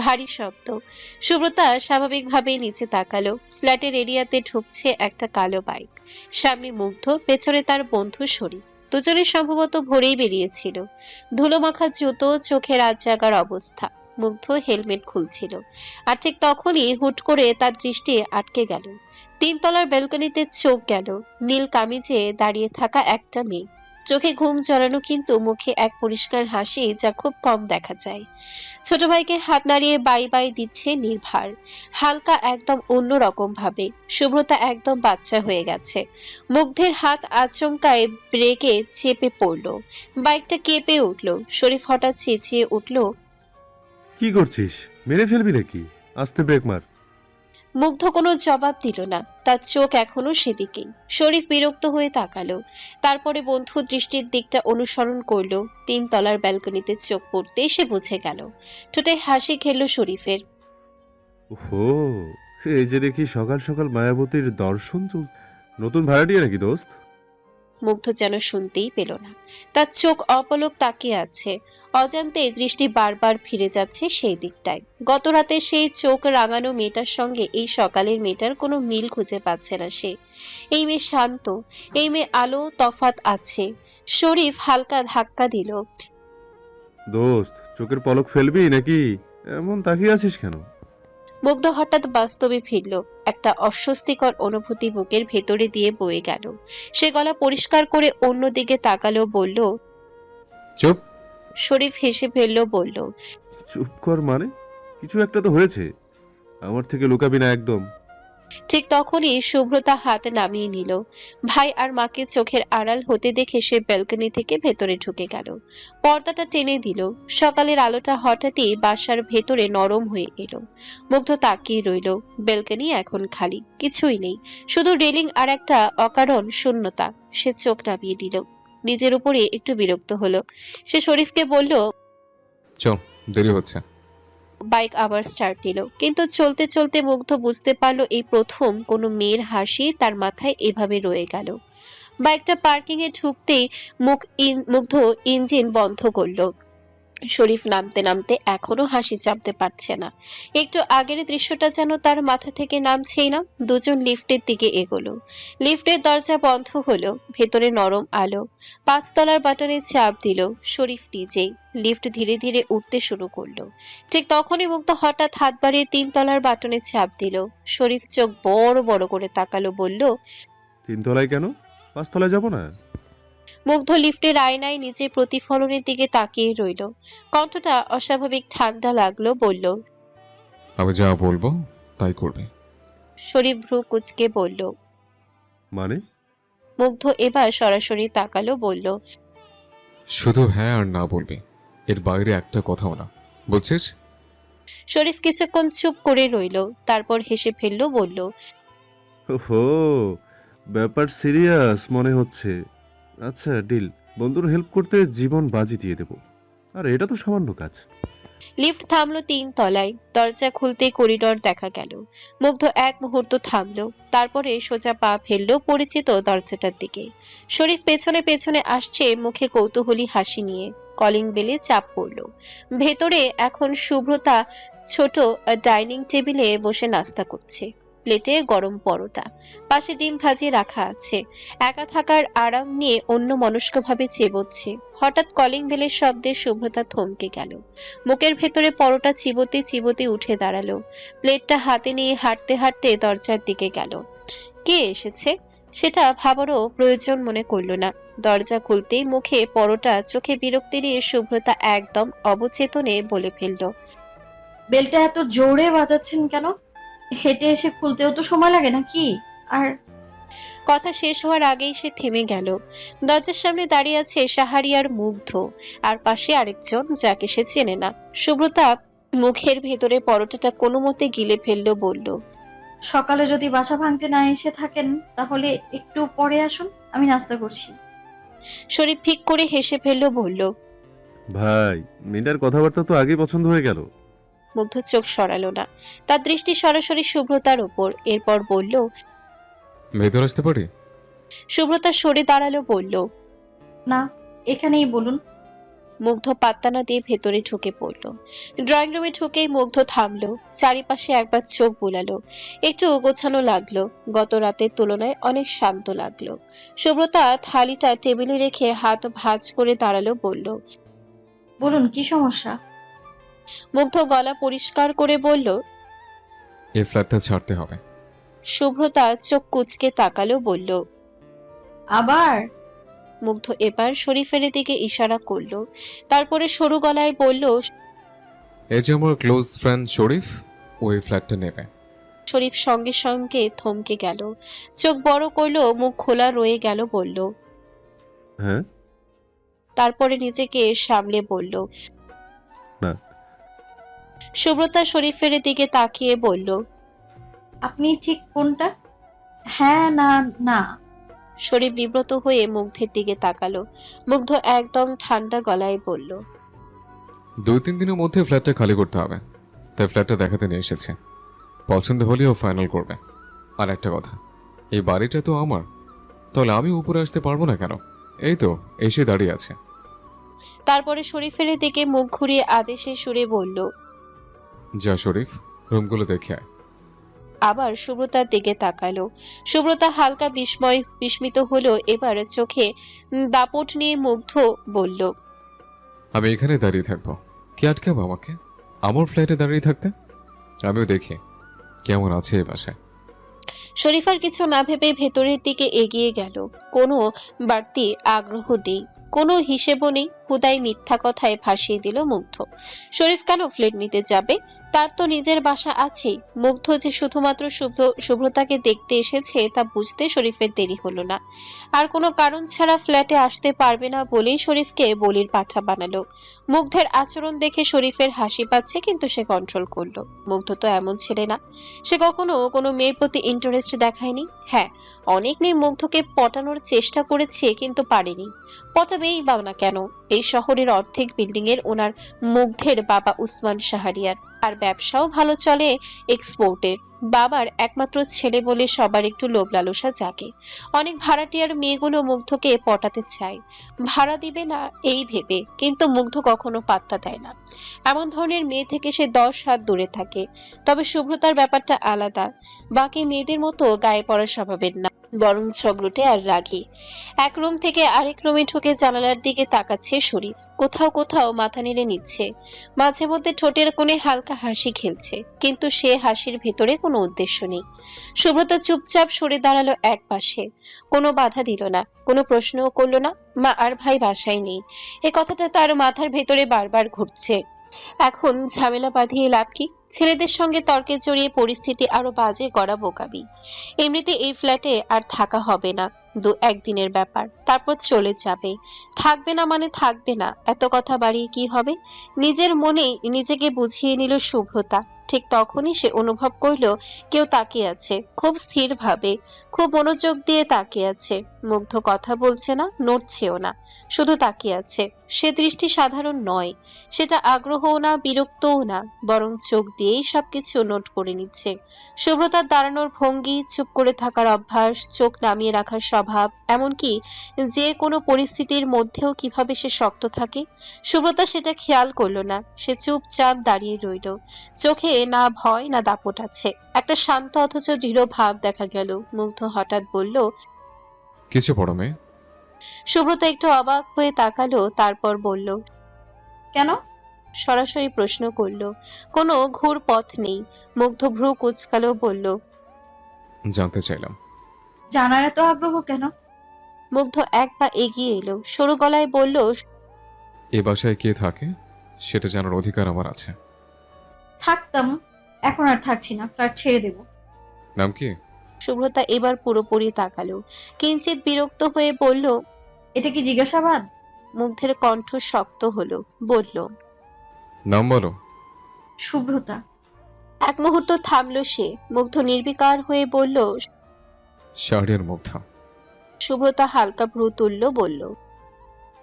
ভারী শব্দ। শুভ্রতা স্বাভাবিকভাবেই নিচে তাকালো। ফ্ল্যাটের এরিয়াতে ঢুকছে একটা কালো বাইক। সামনে মুগ্ধ, পেছনে তার বন্ধু শরীফ। দুজনের সম্ভবত ভোরেই বেরিয়েছিল। ধুলোমাখা জুতো, চোখে রাত জাগার অবস্থা। মুগ্ধ হেলমেট খুলছিল, আর ঠিক তখনই হুট করে তার দৃষ্টি আটকে গেল। 3 তলার ব্যালকনিতে চোখ গেল। নীল কামিজে দাঁড়িয়ে থাকা একটা মেয়ে, চোখে ঘুম জড়ানো, কিন্তু মুখে এক পরিষ্কার হাসি যা খুব কম দেখা যায়। ছোট ভাইকে হাত নাড়িয়ে বাই বাই দিচ্ছে নির্ভার, হালকা, একদম অন্যরকম ভাবে। শুভ্রতা একদম বাচ্চা হয়ে গেছে। মুগ্ধের হাত আচমকায় ব্রেকে চেপে পড়লো, বাইকটা কেঁপে উঠলো। শরীফ হঠাৎ চেঁচিয়ে উঠলো, কি করছিস? মেরে ফেলবি নাকি? আস্তে ব্রেক মার। মুগ্ধ কোনো জবাব দিল না, তার চোখ এখনো সেদিকেই। শরীফ বিরক্ত হয়ে তাকালো, তারপরে বন্ধু দৃষ্টির দিকটা অনুসরণ করলো। 3 তলার ব্যালকনিতে চোখ পড়তে সে বুঝে গেল। ঠোঁটে হাসি খেললো শরীফের। ওহো, এই যে দেখি সকাল সকাল মায়াবতীর দর্শন চল। নতুন ভাড়াটিয়া নাকি দোস্ত? মুগ্ধ যেন শুনতেই পেল না, তার চোখ অপলক তাকিয়ে আছে। অজান্তে দৃষ্টি বারবার ফিরে যাচ্ছে সেই দিকটায়। গত রাতে সেই চোখ রাঙানো মেয়েটার সঙ্গে এই সকালের মেয়েটার কোনো মিল খুঁজে পাচ্ছে না সে। এই মেয়ে শান্ত, এই মেয়ে আলো, তফাত আছে। শরীফ হালকা ধাক্কা দিল। দোস্ত, চোখের পলক ফেলবি নাকি? এমন তাকিয়ে আছিস কেন? মুগ্ধ হঠাৎ বাস্তবে ফিরল। একটা অস্বস্তিকর অনুভূতি বুকের ভেতরে দিয়ে বয়ে গেল। সে গলা পরিষ্কার করে অন্যদিকে তাকালো, বলল। চুপ। শরীফ হেসে ফেলল, বলল, চুপ কর মানে? কিছু একটা তো হয়েছে, আমার থেকে লুকাবি না একদম। ঠিক তখনই শুভ্রতা হাত নামিয়ে নিল। ভাই আর মাকে চোখের আড়াল হতে দেখে সে ব্যালকনি থেকে ভেতরে ঢুকে গেল। পর্দাটা টেনে দিল। সকালের আলোটা হঠাৎই বাসার ভেতরে নরম হয়ে এলো। মুগ্ধ তাকিয়ে রইল। ব্যালকনি এখন খালি, কিছুই নেই, শুধু রেলিং আর একটা অকারণ শূন্যতা। সে চোখ নামিয়ে দিল। নিজের উপরে একটু বিরক্ত হলো। সে শরীফকে বলল, চল, দেরি হচ্ছে। বাইক আবার স্টার্ট নিল, কিন্তু চলতে চলতে মুগ্ধ বুঝতে পারলো এই প্রথম কোনো মেয়ের হাসি তার মাথায় এভাবে রয়ে গেল। বাইকটা পার্কিং এ ঢুকতেই মুগ্ধ ইঞ্জিন বন্ধ করলো। শরীফ নামতে নামতে এখনো হাসি চাপতে পারছে না। একটু আগের দৃশ্যটা যেন তার মাথা থেকে নামছেই না। দুজন লিফটের দিকে এগোলো। লিফটের দরজা বন্ধ হলো। ভেতরে নরম আলো। 5 তলার বাটনে চাপ দিল শরীফ নিজেই। লিফট ধীরে ধীরে উঠতে শুরু করলো। ঠিক তখনই মুগ্ধ হঠাৎ হাত বাড়িয়ে 3 তলার বাটনে চাপ দিল। শরীফ চোখ বড় বড় করে তাকালো, বলল, 3 তলায় কেন? 5 তলায় যাবো না? মুগ্ধ লিফটের আয়নায় নিজের প্রতিফলনের দিকে তাকিয়ে রইল। কণ্ঠটা অস্বাভাবিক ঠান্ডা লাগলো, বলল, আমি যা বলবো তাই করবে। শরীফ ভ্রু কুঁচকে বলল। মানে? মুগ্ধ এবার সরাসরি তাকালো, বলল, শুধু হ্যাঁ আর না বলবি, এর বাইরে একটা কথাও না, বুঝছিস? শরীফ কিছুক্ষণ চুপ করে রইল, তারপর হেসে ফেলল, বলল, ওহো, ব্যাপার সিরিয়াস মনে হচ্ছে। আচ্ছা ডিল, বন্ধুর হেল্প করতে জীবন বাজি দিয়ে দেব। আর এটা তো সামান্য কাজ। লিফট থামলো 3 তলায়। দরজা খুলতেই করিডোর দেখা গেল। মুগ্ধ এক মুহূর্ত থামলো, তারপরে সোজা পা ফেললো পরিচিত দরজাটার দিকে। শরীফ পেছনে পেছনে আসছে, মুখে কৌতূহলী হাসি নিয়ে। কলিং বেলে চাপ পড়লো। ভেতরে এখন শুভ্রতা ছোট ডাইনিং টেবিলে বসে নাস্তা করছে। প্লেটে গরম পরোটা, পাশে ডিম ভাজিয়ে রাখা আছে। একা থাকার আরাম নিয়ে অন্য মনস্কভাবে চেবচ্ছে। হঠাৎ কলিং বেলের শব্দে শুভ্রতা থমকে গেল। মুখের ভেতরে পরোটা চিবোতে চিবোতে উঠে দাঁড়ালো। প্লেটটা হাতে নিয়ে হাঁটতে হাঁটতে দরজার দিকে গেল। কে এসেছে সেটা ভাবারও প্রয়োজন মনে করলো না। দরজা খুলতেই মুখে পরোটা, চোখে বিরক্তি নিয়ে শুভ্রতা একদম অবচেতনে বলে ফেলল, বেলটা এত জোরে বাজাচ্ছেন কেন? হেঁটে এসে খুলতেও তো সময় লাগে নাকি? আর কথা শেষ হওয়ার আগেই সে থেমে গেল। দরজার সামনে দাঁড়িয়ে আছে শাহারিয়ার মুগ্ধ, আর পাশে আরেকজন যাকে সে চেনে না। শুভ্রতা মুখের ভেতরে পরোটাটা কোনো মতে গিলে ফেললো, বলল, সকালে যদি বাসা ভাঙতে না এসে থাকেন তাহলে একটু পরে আসুন, আমি নাস্তা করছি। শরীফ ফিক করে হেসে ফেলল, বলল। ভাই, মেয়েটার কথাবার্তা তো আগেই পছন্দ হয়ে গেল। মুগ্ধ চোখ সরালো না, তার দৃষ্টি সরাসরি শুভ্রতার ওপর। এরপর বলল। ভেতর আসতে পারি? শুভ্রতা সরে দাঁড়ালো, বলল। না, এখানেই বলুন। মুগ্ধ পাত্তা না দিয়ে ভেতরে ঢুকে পড়ল। ড্রয়িং রুমে ঢুকেই মুগ্ধ থামলো, চারিপাশে একবার চোখ বুলালো। একটু গোছানো লাগলো, গত রাতের তুলনায় অনেক শান্ত লাগলো। শুভ্রতা থালিটা টেবিলে রেখে হাত ভাঁজ করে দাঁড়ালো, বলল। বলুন, কি সমস্যা? মুগ্ধ গলা পরিষ্কার করে বলল। এই ফ্ল্যাটটা ছাড়তে হবে। শুভ্রতা চোখ কুঁচকে তাকালো, বলল। আবার? মুগ্ধ এবার শরীফের দিকে ইশারা করলো, তারপরে সরু গলায় বলল। এই যে আমার ক্লোজ ফ্রেন্ড শরীফ, ওই ফ্ল্যাটটা নেবে। শরীফ সঙ্গে সঙ্গে থমকে গেল, চোখ বড় করলো, মুখ খোলা রয়ে গেল, বলল। হ্যাঁ। তারপরে নিজেকে সামলে বলল। না। সুব্রতা শরীফের দিকে তাকিয়ে বলল। আপনি ঠিক কোনটা? হ্যাঁ না না। শরীফ বিব্রত হয়ে মুগ্ধের দিকে তাকালো। মুগ্ধ একদম ঠান্ডা গলায় বলল। 2-3 দিনের মধ্যে ফ্ল্যাটটা খালি করতে হবে, তাই ফ্ল্যাটটা দেখাতে নিয়ে এসেছে। পছন্দ হলেও ফাইনাল করবে। আর একটা কথা, এই বাড়িটা তো আমার, তাহলে আমি উপরে আসতে পারবো না কেন? এই তো এসে দাঁড়িয়ে আছে। তারপরে শরীফের দিকে মুখ ঘুরিয়ে আদেশের সুরে বলল। যা শরীফ, রুমগুলো দেখে আয়। আবার সুব্রতার দিকে তাকালো। সুব্রতা হালকা বিস্মিত হলো, এবার চোখে দাপট নিয়ে মুগ্ধ বলল। আমি এখানে দাঁড়িয়ে থাকবো, কে আটকাবো আমাকে আমার ফ্ল্যাটে দাঁড়িয়ে থাকতে? আমিও দেখি কেমন আছে এই বাসায়। শরীফার কিছু না ভেবে ভেতরের দিকে এগিয়ে গেল। কোনো বাড়তি আগ্রহ নেই, কোনো হিসেবও নেই, হুদাই মিথ্যা কথায় ভাসিয়ে দিল মুগ্ধ। শরীফ কেন ফ্ল্যাট নিতে যাবে? তার তো নিজের বাসা আছেই। মুগ্ধ যে শুধুমাত্র শুভ্রতাকে দেখতে এসেছে তা বুঝতে শরীফের দেরি হলো না। আর কোনো কারণ ছাড়া ফ্ল্যাটে আসতে পারবে না বলেই শরীফকে বলির পাঠা বানালো। মুগ্ধের আচরণ দেখে শরীফের হাসি পাচ্ছে, কিন্তু সে কন্ট্রোল করলো। মুগ্ধ তো এমন ছেলে না, সে কখনো কোনো মেয়ের প্রতি ইন্টারেস্ট দেখায়নি। হ্যাঁ, অনেক মেয়ে মুগ্ধকে পটানোর চেষ্টা করেছে, কিন্তু পারেনি। পটাবেই বা না কেন? এই শহরের অর্ধেক বিল্ডিং এর ওনার মুগ্ধের বাবা উসমান শাহরিয়ার, আর ব্যবসাও ভালো চলে এক্সপোর্টের। বাবার একমাত্র ছেলে বলে সবার একটু লোভ লালসা জাগে। অনেক ভাড়াটিয়ার মেয়েগুলো মুগ্ধকে পটাতে চায়, ভাড়া দিবে না এই ভেবে, কিন্তু মুগ্ধ কখনো পাত্তা দেয় না। এমন ধরনের মেয়ে থেকে সে 10 হাত দূরে থাকে। তবে শুভ্রতার ব্যাপারটা আলাদা, বাকি মেয়েদের মতো গায়ে পড়া স্বভাবের না, বরং ঝগড়টে আর রাগী। এক রুম থেকে আরেক রুমে ঢুকে জানালার দিকে তাকাচ্ছে শরীফ, কোথাও কোথাও মাথা নেড়ে নিচ্ছে, মাঝে মধ্যে ঠোঁটের কোণে হালকা হাসি খেলছে, কিন্তু সে হাসির ভেতরে কোনো উদ্দেশ্য নেই। সুব্রতা চুপচাপ সরে দাঁড়ালো এক পাশে, কোনো বাধা দিল না, কোনো প্রশ্নও করলো না। মা আর ভাই বাসায় নেই, এ কথাটা তার মাথার ভেতরে বারবার ঘুরছে। এখন ঝামেলা বাঁধিয়ে লাভ কি? ছেলেদের সঙ্গে তর্কে জড়িয়ে পরিস্থিতি আরো বাজে করা বোকামি। এমনিতে এই ফ্ল্যাটে আর থাকা হবে না, 1 দিনের ব্যাপার, তারপর চলে যাবে। থাকবে না মানে থাকবে না, এত কথা বাড়িয়ে কি হবে? নিজের মনেই নিজেকে বুঝিয়ে নিল শুভ্রতা। ঠিক তখনই সে অনুভব করলো কেউ তাকিয়ে আছে, খুব স্থির ভাবে, খুব মনোযোগ দিয়ে তাকিয়ে আছে। মুগ্ধ কথা বলছে না, নড়ছেও না, শুধু তাকিয়ে আছে। সে দৃষ্টি সাধারণ নয়, সেটা আগ্রহও না, বিরক্তও না, বরং চোখ দিয়েই সবকিছু নোট করে নিচ্ছে। শুভ্রতার দাঁড়ানোর ভঙ্গি, চুপ করে থাকার অভ্যাস, চোখ নামিয়ে রাখার স্বভাব, এমনকি যে কোনো পরিস্থিতির মধ্যেও কিভাবে সে শক্ত থাকে, শুভ্রতা সেটা খেয়াল করলো না। সে চুপচাপ দাঁড়িয়ে রইল, চোখে না ভয় না দাপট আছে, একটা শান্ত অথচ দৃঢ় ভাব দেখা গেল। মুগ্ধ হঠাৎ বলল। কিছু বড় মেয়ে? শুভ্রতা একটু অবাক হয়ে তাকালো, তারপর বলল। কেন? সরাসরি প্রশ্ন করলো, কোনো ঘুর পথ নেই। মুগ্ধ ভ্রু কুচকালো, বলল। জানতে চাইলাম। জানার এত আগ্রহ কেন? মুগ্ধ এক পা এগিয়ে এলো, সরু গলায় বলল। এ বাসায় কে থাকে সেটা জানার অধিকার আমার আছে। থাকতাম, এখন আর থাকছি না, ফ্ল্যাট ছেড়ে দেব। নাম কি? শুভ্রতা এবার পুরোপুরি তাকালো, কিঞ্চিত বিরক্ত হয়ে বলল। এটা কি জিজ্ঞাসাবাদ? মুগ্ধের কণ্ঠ শক্ত হলো, বলল। নাম বলো। শুভ্রতা। এক মুহূর্ত থামলো সে, মুগ্ধ নির্বিকার হয়ে বলল। শাহরিয়ার মুগ্ধ। সুব্রতা হালকা ভ্রু তুলল, বলল।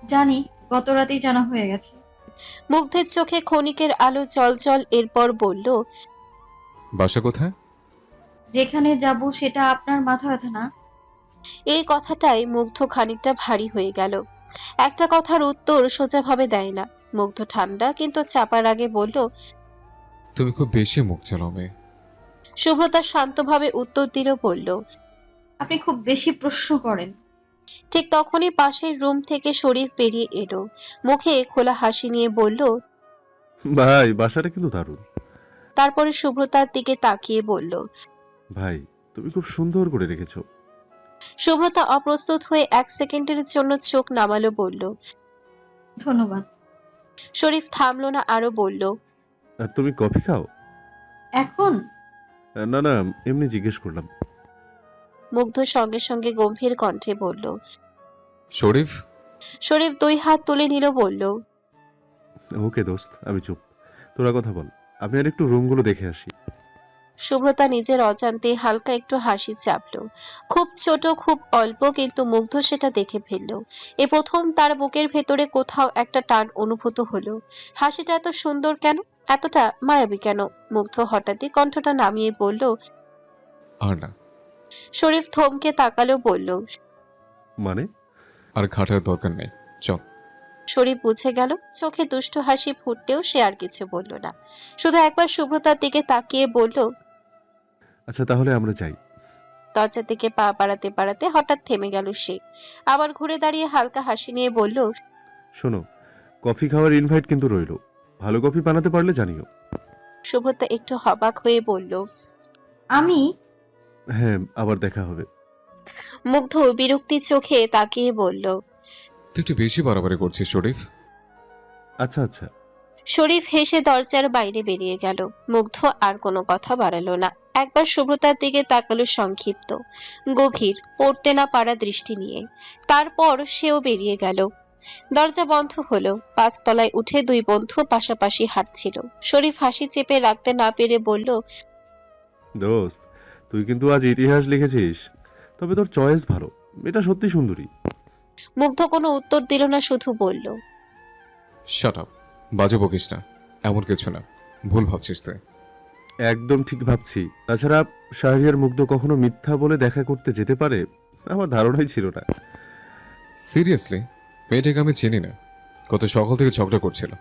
জানি, গত রাতেই জানা হয়ে গেছে। মুগ্ধের চোখে ক্ষণিকের আলো চলচল, এরপর বলল। বাসা কোথায়? যেখানে যাব সেটা আপনার মাথা ব্যথা না। এই কথাটাই মুগ্ধ খানিকটা ভারী হয়ে গেল। একটা কথার উত্তর সোজাভাবে দেয় না। মুগ্ধ ঠান্ডা কিন্তু চাপার আগে বলল। তুমি খুব বেশি মুখ চালাও মেয়ে। সুব্রতা শান্তভাবে উত্তর দিল, বলল। আপনি খুব বেশি প্রশ্ন করেন। ঠিক তখনই পাশের রুম থেকে শরীফ বেরিয়ে এলো, মুখে খোলা হাসি নিয়ে বলল। ভাই বাসাটা কিন্তু দারুণ। তারপরে সুব্রতার দিকে তাকিয়ে বলল। ভাই তুমি খুব সুন্দর করে রেখেছো। সুব্রতা অপ্রস্তুত হয়ে 1 সেকেন্ডের জন্য চোখ নামালো, বলল। ধন্যবাদ। শরীফ থামলো না, আরো বলল। আর তুমি কফি খাও? এখন না না, এমনি জিজ্ঞেস করলাম। মুগ্ধ সঙ্গে সঙ্গে গম্ভীর কণ্ঠে বলল। শরীফ। শরীফ 2 হাত তুলে নিল, বলল। ওকে দোস্ত, আমি চুপ, তোরা কথা বল, আমি আর একটু রুমগুলো দেখে আসি। সুব্রতা নিজের অজান্তে হালকা একটু হাসি চাপলো, খুব ছোট, খুব অল্প, কিন্তু মুগ্ধ সেটা দেখে ফেলল। এ প্রথম তার বুকের ভেতরে কোথাও একটা টান অনুভূত হলো। হাসিটা এত সুন্দর কেন, এতটা মায়াবী কেন? মুগ্ধ হঠাৎই কণ্ঠটা নামিয়ে বলল। আর না। শরীফ থমকে তাকালো, বলল। মানে? আর ঘাটার দরকার নেই, চল। শরীফ বুঝে গেল, চোখে দুষ্টু হাসি ফুটতেও সে আর কিছু বলল না, শুধু একবার সুব্রতার দিকে তাকিয়ে বলল। আচ্ছা তাহলে আমরা যাই। দরজা থেকে পা বাড়াতে বাড়াতে হঠাৎ থেমে গেল সে, আবার ঘুরে দাঁড়িয়ে হালকা হাসি নিয়ে বলল। শোনো, কফি খাওয়ার ইনভাইট কিন্তু রইলো, ভালো কফি বানাতে পারলে জানিও। সুব্রতা একটু হবাক হয়ে বলল। আমি? হ্যাঁ, আবার দেখা হবে। মুগ্ধ বিরক্তির চোখে তাকিয়ে বলল। তুই একটু বেশি বাড়াবাড়ি করছিস শরীফ। আচ্ছা আচ্ছা। শরীফ হেসে দরজার বাইরে বেরিয়ে গেল। মুগ্ধ আর কোনো কথা বাড়ালো না, একবার সুব্রতার দিকে তাকালো সংক্ষিপ্ত, গভীর, পড়তে না পারা দৃষ্টি নিয়ে। তারপর সেও বেরিয়ে গেল। দরজা বন্ধ হলো। 5 তলায় উঠে 2 বন্ধু পাশাপাশি হাঁটছিল। শরীফ হাসি চেপে রাখতে না পেরে বলল। দোস্ত, তুই কিন্তু আজ ইতিহাস লিখেছিস, তবে তোর চয়েস ভালো, এটা সত্যি সুন্দরী। মুগ্ধ কোনো উত্তর দিল না, শুধু বলল। শাট আপ, বাজে বকিস না, এমন কিছু না, ভুল ভাবছিস তুই। একদম ঠিক ভাবছি। তাছাড়া শাহরিয়ার মুগ্ধ কখনো মিথ্যা বলে দেখা করতে যেতে পারে, আমার ধারণাই ছিল না। সিরিয়াসলি, মেয়েটাকে আমি চিনি না, কত সকাল থেকে ঝগড়া করছিল,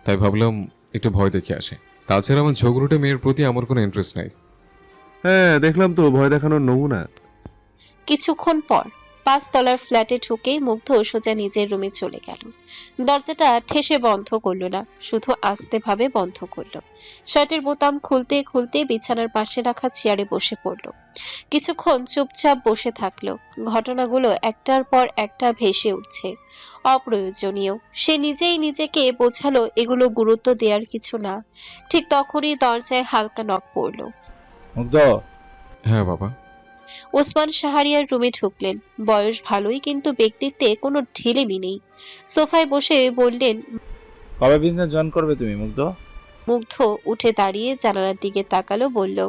তাই ভাবলাম একটু ভয় দেখে আসে। তাছাড়া আমার ঝগড়ুটে মেয়ের প্রতি আমার কোনো ইন্টারেস্ট নাই। হ্যাঁ দেখলাম তো, ভয় দেখানোর নমুনা। কিছুক্ষণ পর 5 তলার ফ্ল্যাটে ঢুকে মুগ্ধ সোজা নিজের রুমে চলে গেল। দরজাটা ঠেসে বন্ধ করলো না, শুধু আস্তে ভাবে বন্ধ করলো। শার্টের বোতাম খুলতে খুলতে বিছানার পাশে রাখা চেয়ারে বসে পড়লো। কিছুক্ষণ চুপচাপ বসে থাকলো। ঘটনাগুলো একটার পর একটা ভেসে উঠছে, অপ্রয়োজনীয়। সে নিজেই নিজেকে বোঝালো এগুলো গুরুত্ব দেওয়ার কিছু না। ঠিক তখনই দরজায় হালকা নক পড়লো। মুগ্ধ। হ্যাঁ বাবা। ওসমান শাহরিয়ার রুমে ঢুকলেন। বয়স ভালোই, কিন্তু ব্যক্তিত্বে কোনো ঢিলেমি নেই। সোফায় বসে বললেন। কবে বিজনেস জয়েন করবে তুমি মুগ্ধ? মুগ্ধ উঠে দাঁড়িয়ে জানালার দিকে তাকালো, বলল।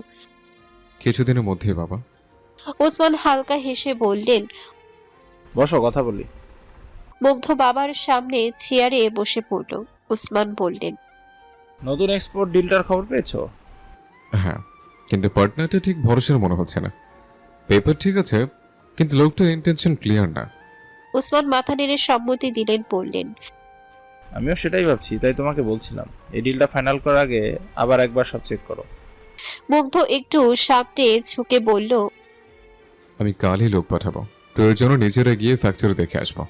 কিছুদিনের মধ্যেই বাবা। ওসমান হালকা হেসে বললেন। বসো, কথা বলি। মুগ্ধ বাবার সামনে চেয়ারে বসে পড়ল। ওসমান বললেন। নতুন এক্সপোর্ট ডিলটার খবর পেয়েছো? হ্যাঁ, কিন্তু পার্টনারটা ঠিক ভরসার মনে হচ্ছে না। পেপার ঠিক আছে, কিন্তু লোকটার ইন্টেনশন ক্লিয়ার না। ওসমান মাথা নেড়ে সম্মতি দিলেন, বললেন। আমিও সেটাই ভাবছি, তাই তোমাকে বলছিলাম এই ডিলটা ফাইনাল করার আগে আবার একবার সব চেক করো। মুগ্ধ একটু সামনে ঝুঁকে বলল। আমি কালই লোক পাঠাবো, প্রয়োজনও নিজেরা গিয়ে ফ্যাক্টরি দেখে আসবো।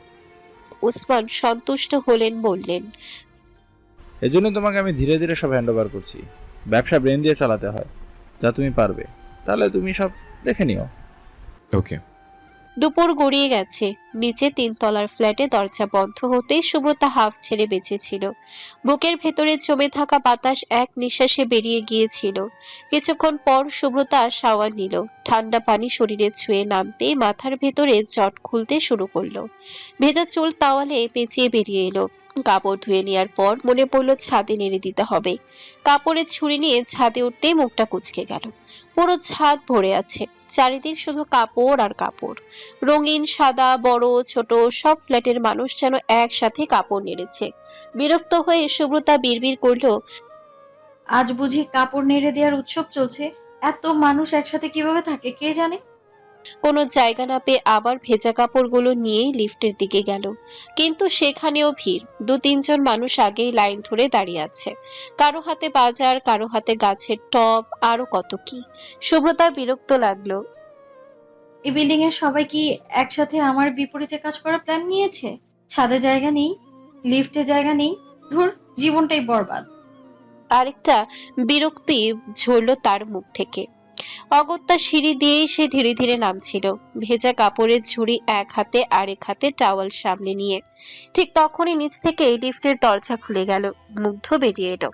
ওসমান সন্তুষ্ট হলেন, বললেন। এই জন্য তোমাকে আমি ধীরে ধীরে সব হ্যান্ড ওভার করছি। ব্যবসা ব্রেন দিয়ে চালাতে হয়, যা তুমি পারবে, তাহলে তুমি সব দেখে নিও। ওকে। দুপুর গড়িয়ে গেছে। নিচে 3 তলার ফ্ল্যাটে দরজা বন্ধ হতেই সুব্রতা হাফ ছেড়ে বেঁচেছিল। বুকের ভেতরে জমে থাকা বাতাস এক নিঃশ্বাসে বেরিয়ে গিয়েছিল। কিছুক্ষণ পর সুব্রতা শাওয়ার নিল। ঠান্ডা পানি শরীরে ছুঁয়ে নামতেই মাথার ভেতরে জট খুলতে শুরু করলো। ভেজা চুল তাওয়ালে পেঁচিয়ে বেরিয়ে এলো। কাপড় ধুয়ে নেওয়ার পর মনে পড়লো ছাদে নেড়ে দিতে হবে। কাপড়ের ছুরি নিয়ে ছাদে উঠতেই মুখটা কুঁচকে গেল। পুরো ছাদ ভরে আছে, চারিদিক শুধু কাপড় আর কাপড়। রঙিন, সাদা, বড় ছোট সব ফ্ল্যাটের মানুষ যেন একসাথে কাপড় নেড়েছে। বিরক্ত হয়ে সুব্রতা বিড়বিড় করলো, আজ বুঝি কাপড় নেড়ে দেওয়ার উৎসব চলছে। এত মানুষ একসাথে কিভাবে থাকে কে জানে। কোনো জায়গা না পেয়ে আবার ভেজা কাপড়গুলো নিয়েই লিফটের দিকে গেল। কিন্তু সেখানেও ভিড়। 2-3 জন মানুষ আগেই লাইন ধরে দাঁড়িয়ে আছে। কারো হাতে বাজার, কারো হাতে গাছের টব, আরো কত কি। সুব্রতা বিরক্ত লাগলো। এই বিল্ডিং এর সবাই কি একসাথে আমার বিপরীতে কাজ করার প্ল্যান নিয়েছে? ছাদে জায়গা নেই, লিফটে জায়গা নেই, ধুর, জীবনটাই বরবাদ। আরেকটা বিরক্তি ঝরলো তার মুখ থেকে। অগত্যা সিঁড়ি দিয়েই সে ধীরে ধীরে নামছিল, ভেজা কাপড়ের ঝুড়ি এক হাতে, আরেক হাতে টাওয়াল সামলে নিয়ে। ঠিক তখনই নিচ থেকে লিফটের দরজা খুলে গেল। মুগ্ধ বেরিয়ে এলো।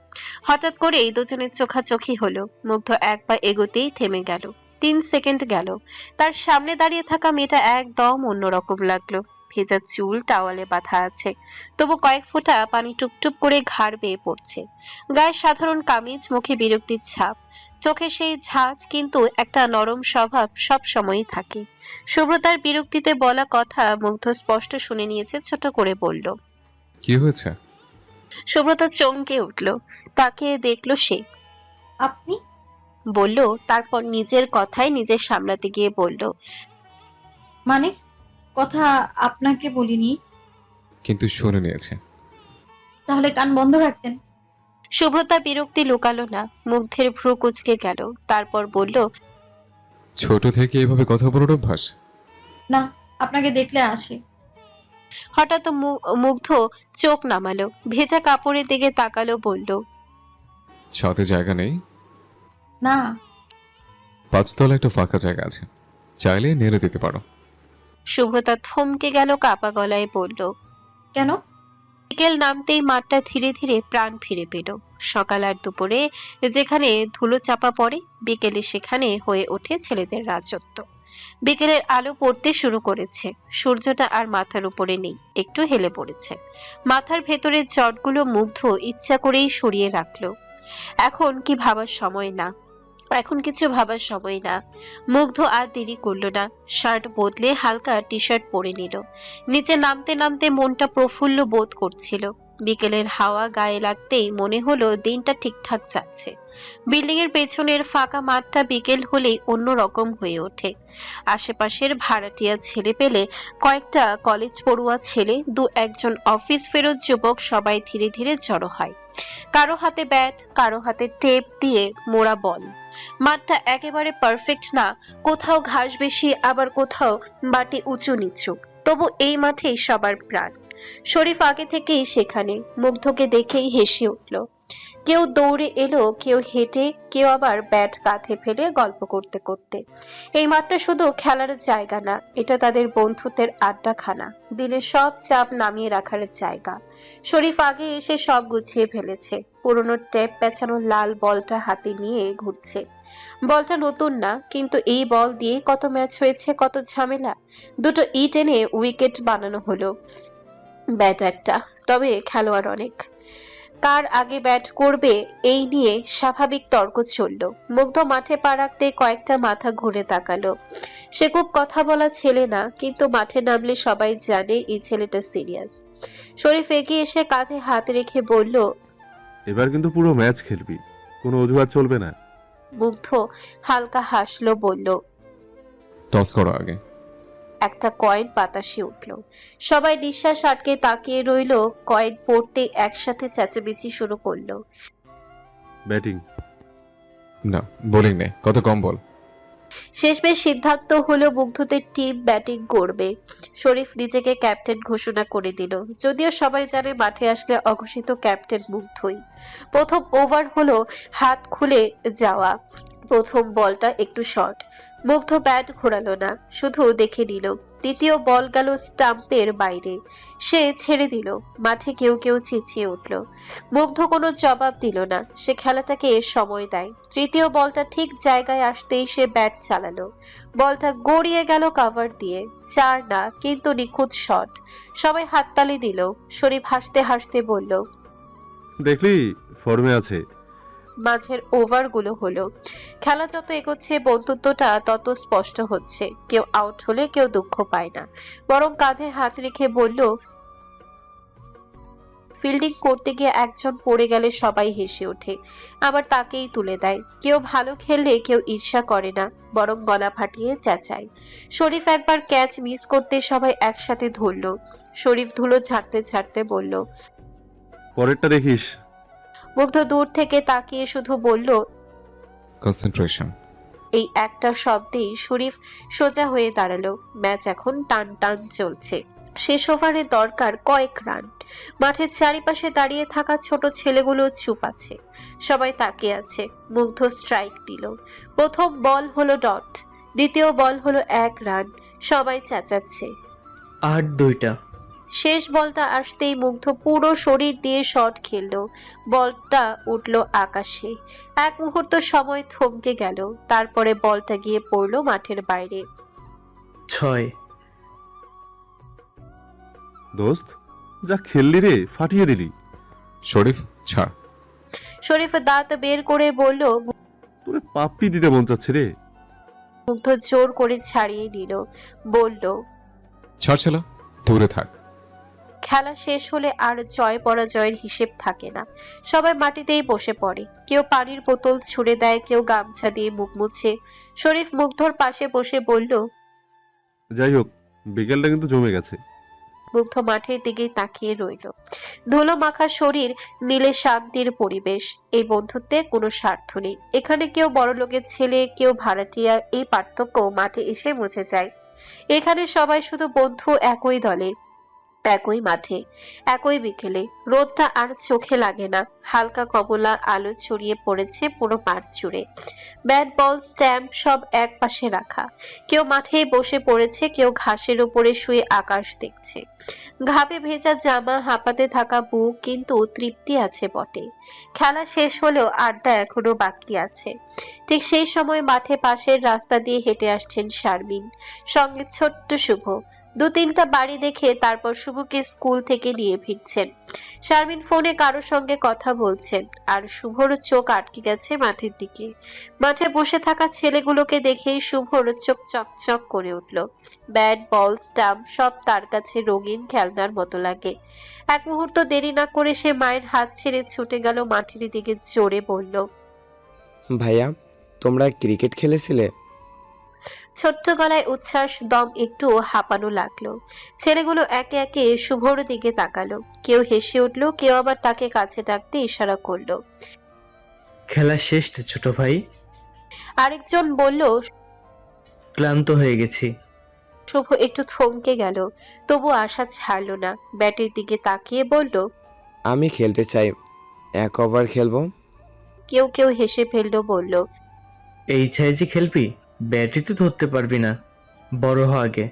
হঠাৎ করে এই দুজনের চোখাচোখি হলো। মুগ্ধ এক পা এগোতেই থেমে গেল। 3 সেকেন্ড গেল। তার সামনে দাঁড়িয়ে থাকা মেয়েটা একদম অন্যরকম লাগলো। ভেজা চুল টাওয়ালে বাঁধা আছে, তবু কয়েক ফোঁটা পানি টুপটুপ করে ঘাড় বেয়ে পড়ছে। গায়ে সাধারণ কামিজ, মুখে বিরক্তির ছাপ, চোখে সেই ঝাঁজ, কিন্তু একটা নরম স্বভাব সব সময়ই থাকে। সুব্রতার বিরক্তিতে বলা কথা মুগ্ধ স্পষ্ট শুনে নিয়েছে, ছোট করে বলল। কি হয়েছে? সুব্রতা চমকে উঠল, তাকে দেখলো সে। আপনি? বলল, তারপর নিজের কথায় নিজের সামলাতে গিয়ে বলল, মানে কথা আপনাকে বলিনি, কিন্তু শুনে নিয়েছে। তাহলে কান বন্ধ রাখতেন। সুব্রতা বিরক্তি লুকালো না, মুগ্ধের ভ্রু কুঁচকে গেল। তারপর বলল, ছোট থেকে এভাবে কথা বলার অভ্যাস? না, আপনাকে দেখলে আসে। হঠাৎ মুগ্ধ চোখ নামালো, ভেজা কাপড়ের দিকে তাকালো, বলল, ছাদে জায়গা নেই? না। 5 তলা একটা ফাঁকা জায়গা আছে, চাইলে নেড়ে দিতে পারো। সুব্রতা থমকে গেল, কাপা গলায় বলল, কেন? বিকেল নামতেই মাঠটা ধীরে ধীরে প্রাণ ফিরে পেল। সকাল আর দুপুরে যেখানে ধুলো চাপা পড়ে, বিকেলে সেখানে হয়ে ওঠে ছেলেদের রাজত্ব। বিকেলের আলো পড়তে শুরু করেছে। সূর্যটা আর মাথার উপরে নেই, একটু হেলে পড়েছে। মাথার ভেতরের জটগুলো মুগ্ধ ইচ্ছা করেই সরিয়ে রাখলো। এখন কি ভাবার সময় না, এখন কিছু ভাবার সময় না। মুগ্ধ আর দেরি করলো না, শার্ট বদলে হালকা টি শার্ট পরে নিল। নিচে নামতে নামতে মনটা প্রফুল্ল বোধ করছিল। বিকেলের হাওয়া গায়ে লাগতেই মনে হলো দিনটা ঠিকঠাক যাচ্ছে। বিল্ডিং এর পেছনের ফাঁকা মাঠটা বিকেল হলেই অন্যরকম হয়ে ওঠে। আশেপাশের ভাড়াটিয়া ছেলে পেলে, কয়েকটা কলেজ পড়ুয়া ছেলে, 2-1 জন অফিস ফেরত যুবক, সবাই ধীরে ধীরে জড়ো হয়। কারো হাতে ব্যাট, কারো হাতে টেপ দিয়ে মোড়া বল। মাঠটা একেবারে পারফেক্ট না, কোথাও ঘাস বেশি, আবার কোথাও মাটি উঁচু নিচু, তবু এই মাঠেই সবার প্রাণ। শরীফ আগে থেকেই সেখানে, মুগ্ধকে দেখেই হেসে উঠল। কেউ দৌড়ে এলো, কেউ হেঁটে, কেউ আবার ব্যাট কাঁধে ফেলে গল্প করতে করতে। এই মাঠটা শুধু খেলার জায়গা না, এটা তাদের বন্ধুত্বের আড্ডাখানা, দিনের সব চাপ নামিয়ে রাখার জায়গা। শরীফ আগে এসে সব গুছিয়ে ফেলেছে। পুরনো টেপ পেঁচানো লাল বলটা হাতে নিয়ে ঘুরছে। বলটা নতুন না, কিন্তু এই বল দিয়ে কত ম্যাচ হয়েছে, কত ঝামেলা। 2টো ইট এনে উইকেট বানানো হলো। ব্যাট একটা, তবে খেলোয়াড় অনেক। কার আগে ব্যাট করবে এই নিয়ে স্বাভাবিক তর্ক চলল। মুগ্ধ মাঠে পা রাখতে কয়েকটা মাথা ঘুরে তাকালো। সে খুব কথা বলা ছেলে না, কিন্তু মাঠে নামলে সবাই জানে এই ছেলেটা সিরিয়াস। শরীফ এগিয়ে এসে কাঁধে হাত রেখে বলল, এবার কিন্তু পুরো ম্যাচ খেলবি, কোনো অজুহাত চলবে না। মুগ্ধ হালকা হাসলো, বলল, টস করো আগে। একটা কয়েন বাতাসে উঠল। সবাই নিঃশ্বাস আটকে তাকিয়ে রইল। কয়েন পড়তে একসাথে চেঁচামেচি শুরু করলো। ব্যাটিং? না, বোলিং নেই, কত কম বল। শেষমেশ সিদ্ধান্ত হলো মুগ্ধদের টিম ব্যাটিং করবে। শরীফ নিজেকে ক্যাপ্টেন ঘোষণা করে দিল, যদিও সবাই জানে মাঠে আসলে অঘোষিত ক্যাপ্টেন মুগ্ধই। প্রথম ওভার হলো হাত খুলে যাওয়া। প্রথম বলটা একটু শর্ট। মুগ্ধ ব্যাট ঘোরালো না, শুধু দেখে নিল। দ্বিতীয় বল গেল স্টাম্পের বাইরে। সে ছেড়ে দিল। মাঠে কেউ কেউ চেঁচিয়ে উঠল। মুগ্ধ কোনো জবাব দিল না। সে খেলাটাকে সময় দেয়। তৃতীয় বলটা ঠিক জায়গায় আসতেই সে ব্যাট চালালো। বলটা গড়িয়ে গেল কাভার দিয়ে। 4 না, কিন্তু নিখুঁত শট। সবাই হাততালি দিল। শরীফ হাসতে হাসতে বলল, দেখলি, ফর্মে আছে। মাঝের ওভারগুলো হলো। খেলা যত এগোচ্ছে বন্ধুত্বটা তত স্পষ্ট হচ্ছে। কেউ আউট হলে কেউ দুঃখ পায় না, বরং কাঁধে হাত রেখে বলল, ফিল্ডিং করতে গিয়ে একজন পড়ে গেলে সবাই হেসে ওঠে, আবার তাকেই তুলে দেয়। কেউ ভালো খেললে কেউ ঈর্ষা করে না, বরং গলা ফাটিয়ে চেঁচায়। শরীফ একবার ক্যাচ মিস করতে সবাই একসাথে ধরল। শরীফ ধুলো ঝাড়তে ঝাড়তে বলল, পরেরটা দেখিস। মুগ্ধ দূর থেকে তাকিয়ে শুধু বলল, কনসেন্ট্রেশন। এই একটা শব্দেই শরীফ সোজা হয়ে দাঁড়ালো। ম্যাচ এখন টান টান চলছে। শেষ ওভারে দরকার কয়েক রান। মাঠের চারিপাশে দাঁড়িয়ে থাকা ছোট ছেলেগুলো চুপ আছে। সবাই তাকিয়ে আছে। মুগ্ধ স্ট্রাইক দিল। প্রথম বল হলো ডট, দ্বিতীয় বল হলো 1 রান। সবাই চেঁচাচ্ছে। আর 2টা। শেষ বলটা আসতেই মুগ্ধ পুরো শরীর দিয়ে শট খেললো। বলটা উঠলো আকাশে। এক মুহূর্ত সময় থমকে গেল। তারপরে বলটা গিয়ে পড়লো মাঠের বাইরে। 6। দোস্ত, যা খেললি রে, ফাটিয়ে দিলি। শরীফ ছাড়। শরীফ দাঁত বের করে বলল। তোরে পাপ্পি দিতে মন চাচ্ছে রে। মুগ্ধ জোর করে ছাড়িয়ে নিল। বলল, ছাড় ছেলা, দূরে থাক। খেলা শেষ হলে আর জয় পরাজয়ের হিসেব থাকে না। সবাই মাটিতেই বসে পড়ে। কেউ পানির বোতল ছুঁড়ে দেয়, কেউ গামছা দিয়ে মুখ মুছে। শরীফ মুগ্ধর পাশে বসে বলল, যাই হোক, বিকেলটা কিন্তু জমে গেছে। মুগ্ধ মাঠের দিকেই তাকিয়ে রইল। ধুলো মাখা শরীর মিলে শান্তির পরিবেশ। এই বন্ধুত্বে কোনো স্বার্থ নেই। এখানে কেউ বড়লোকের ছেলে, কেউ ভাড়াটিয়া, এই পার্থক্য মাঠে এসে মুছে যায়। এখানে সবাই শুধু বন্ধু, একই দলে, একই মাঠে, একই বিকেলে। রোদটা আর চোখে লাগে না। হালকা কমলা আলো ছড়িয়ে পড়েছে পুরো মাঠ জুড়ে। ব্যাট বল স্ট্যাম্প সব এক পাশে রাখা। কেউ মাঠে বসে পড়েছে, কেউ ঘাসের উপরে শুয়ে আকাশ দেখছে। ঘামে ভেজা জামা, হাঁপাতে থাকা বুক, কিন্তু তৃপ্তি আছে বটে। খেলা শেষ হলেও আড্ডা এখনো বাকি আছে। ঠিক সেই সময় মাঠে পাশের রাস্তা দিয়ে হেঁটে আসছেন শারমিন, সঙ্গে ছোট্ট শুভ। 2-3টা বাড়ি দেখে তারপর শুভকে স্কুল থেকে নিয়ে ফিরছেন। শারমিন ফোনে কারোর সঙ্গে কথা বলছেন, আর শুভর চোখ আটকে গেছে মাঠের দিকে। মাঠে বসে থাকা ছেলেগুলোকে দেখেই শুভর চোখ চকচক করে উঠল। ব্যাট বল স্টাম্প সব তার কাছে রঙিন খেলনার মতো লাগে। এক মুহূর্ত দেরি না করে সে মায়ের হাত ছেড়ে ছুটে গেল মাঠের দিকে। জোরে বলল, ভাইয়া, তোমরা ক্রিকেট খেলেছিলে? ছোট্ট গলায় উচ্ছ্বাস, দম একটু হাঁপানো লাগলো। ছেলেগুলো একে একে শুভর দিকে তাকালো। কেউ হেসে উঠলো, কেউ আবার তাকে কাছে ডাকতে ইশারা করলো। খেলা শেষ তো ছোট ভাই, আরেকজন বলল। ক্লান্ত হয়ে গেছি। শুভ একটু থমকে গেল, তবু আশা ছাড়লো না। ব্যাটের দিকে তাকিয়ে বলল, আমি খেলতে চাই, 1 ওভার খেলবো। কেউ কেউ হেসে ফেললো, বলল, এই সাইজে খেলবি? ব্যাটই তো ধরতে পারবি না, বড় হ আগে।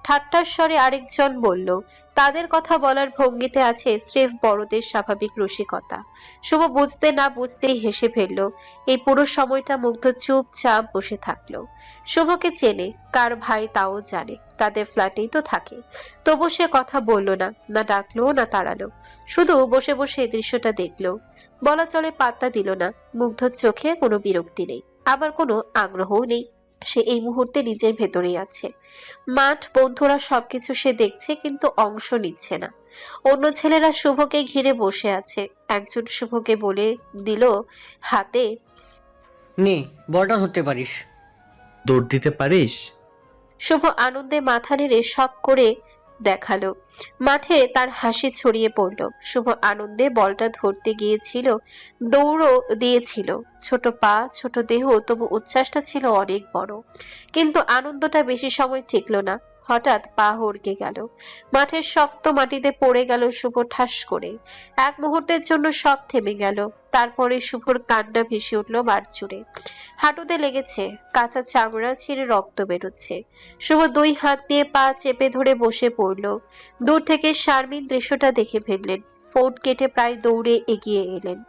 ঠাট্টার স্বরে আরেকজন বলল। তাদের কথা বলার ভঙ্গিতে আছে স্রেফ বড়দের স্বাভাবিক রসিকতা। শুভ বুঝতে না বুঝতেই হেসে ফেলল। এই পুরো সময়টা মুগ্ধ চুপচাপ বসে থাকলো। শুভকে চেনে, কার ভাই তাও জানে, তাদের ফ্ল্যাটেই তো থাকে। তবু সে কথা বলল না, না ডাকলো না তাড়ালো। শুধু বসে বসে এই দৃশ্যটা দেখলো। বলা চলে পাত্তা দিল না। মুগ্ধর চোখে কোনো বিরক্তি নেই, আবার কোনো আগ্রহও নেই। সে এই মুহূর্তে নিজের ভেতরেই আছে। মাঠ, বন্ধুরা, সবকিছু সে দেখছে, কিন্তু অংশ নিচ্ছে না। অন্য ছেলেরা শুভকে ঘিরে বসে আছে। একজন শুভকে বলে দিল হাতে, নে বলটা ধরতে পারিস। দৌড় দিতে পারিস? শুভ আনন্দে মাথা নেড়ে সব করে দেখালো। মাঠে তার হাসি ছড়িয়ে পড়ল। শুভ আনন্দে বলটা ধরতে গিয়েছিল, দৌড়ও দিয়েছিল। ছোট পা, ছোট দেহ, তবু উচ্ছ্বাসটা ছিল অনেক বড়। কিন্তু আনন্দটা বেশি সময় টিকলো না। হঠাৎ পা হড়কে গেল। মাঠের শক্ত মাটিতে পড়ে গেল শুভ ঠাস করে। এক মুহূর্তের জন্য সব থেমে গেল। তারপরে শুভর কান্না ভেসে উঠল মাঠ জুড়ে। হাঁটুতে লেগেছে, কাঁচা চামড়া ছিঁড়ে রক্ত বেরোচ্ছে। শুভ দুই হাত দিয়ে পা চেপে ধরে বসে পড়ল। দূর থেকে শারমিন দৃশ্যটা দেখে ফেললেন। ফোন কেটে প্রায় দৌড়ে এগিয়ে এলেন।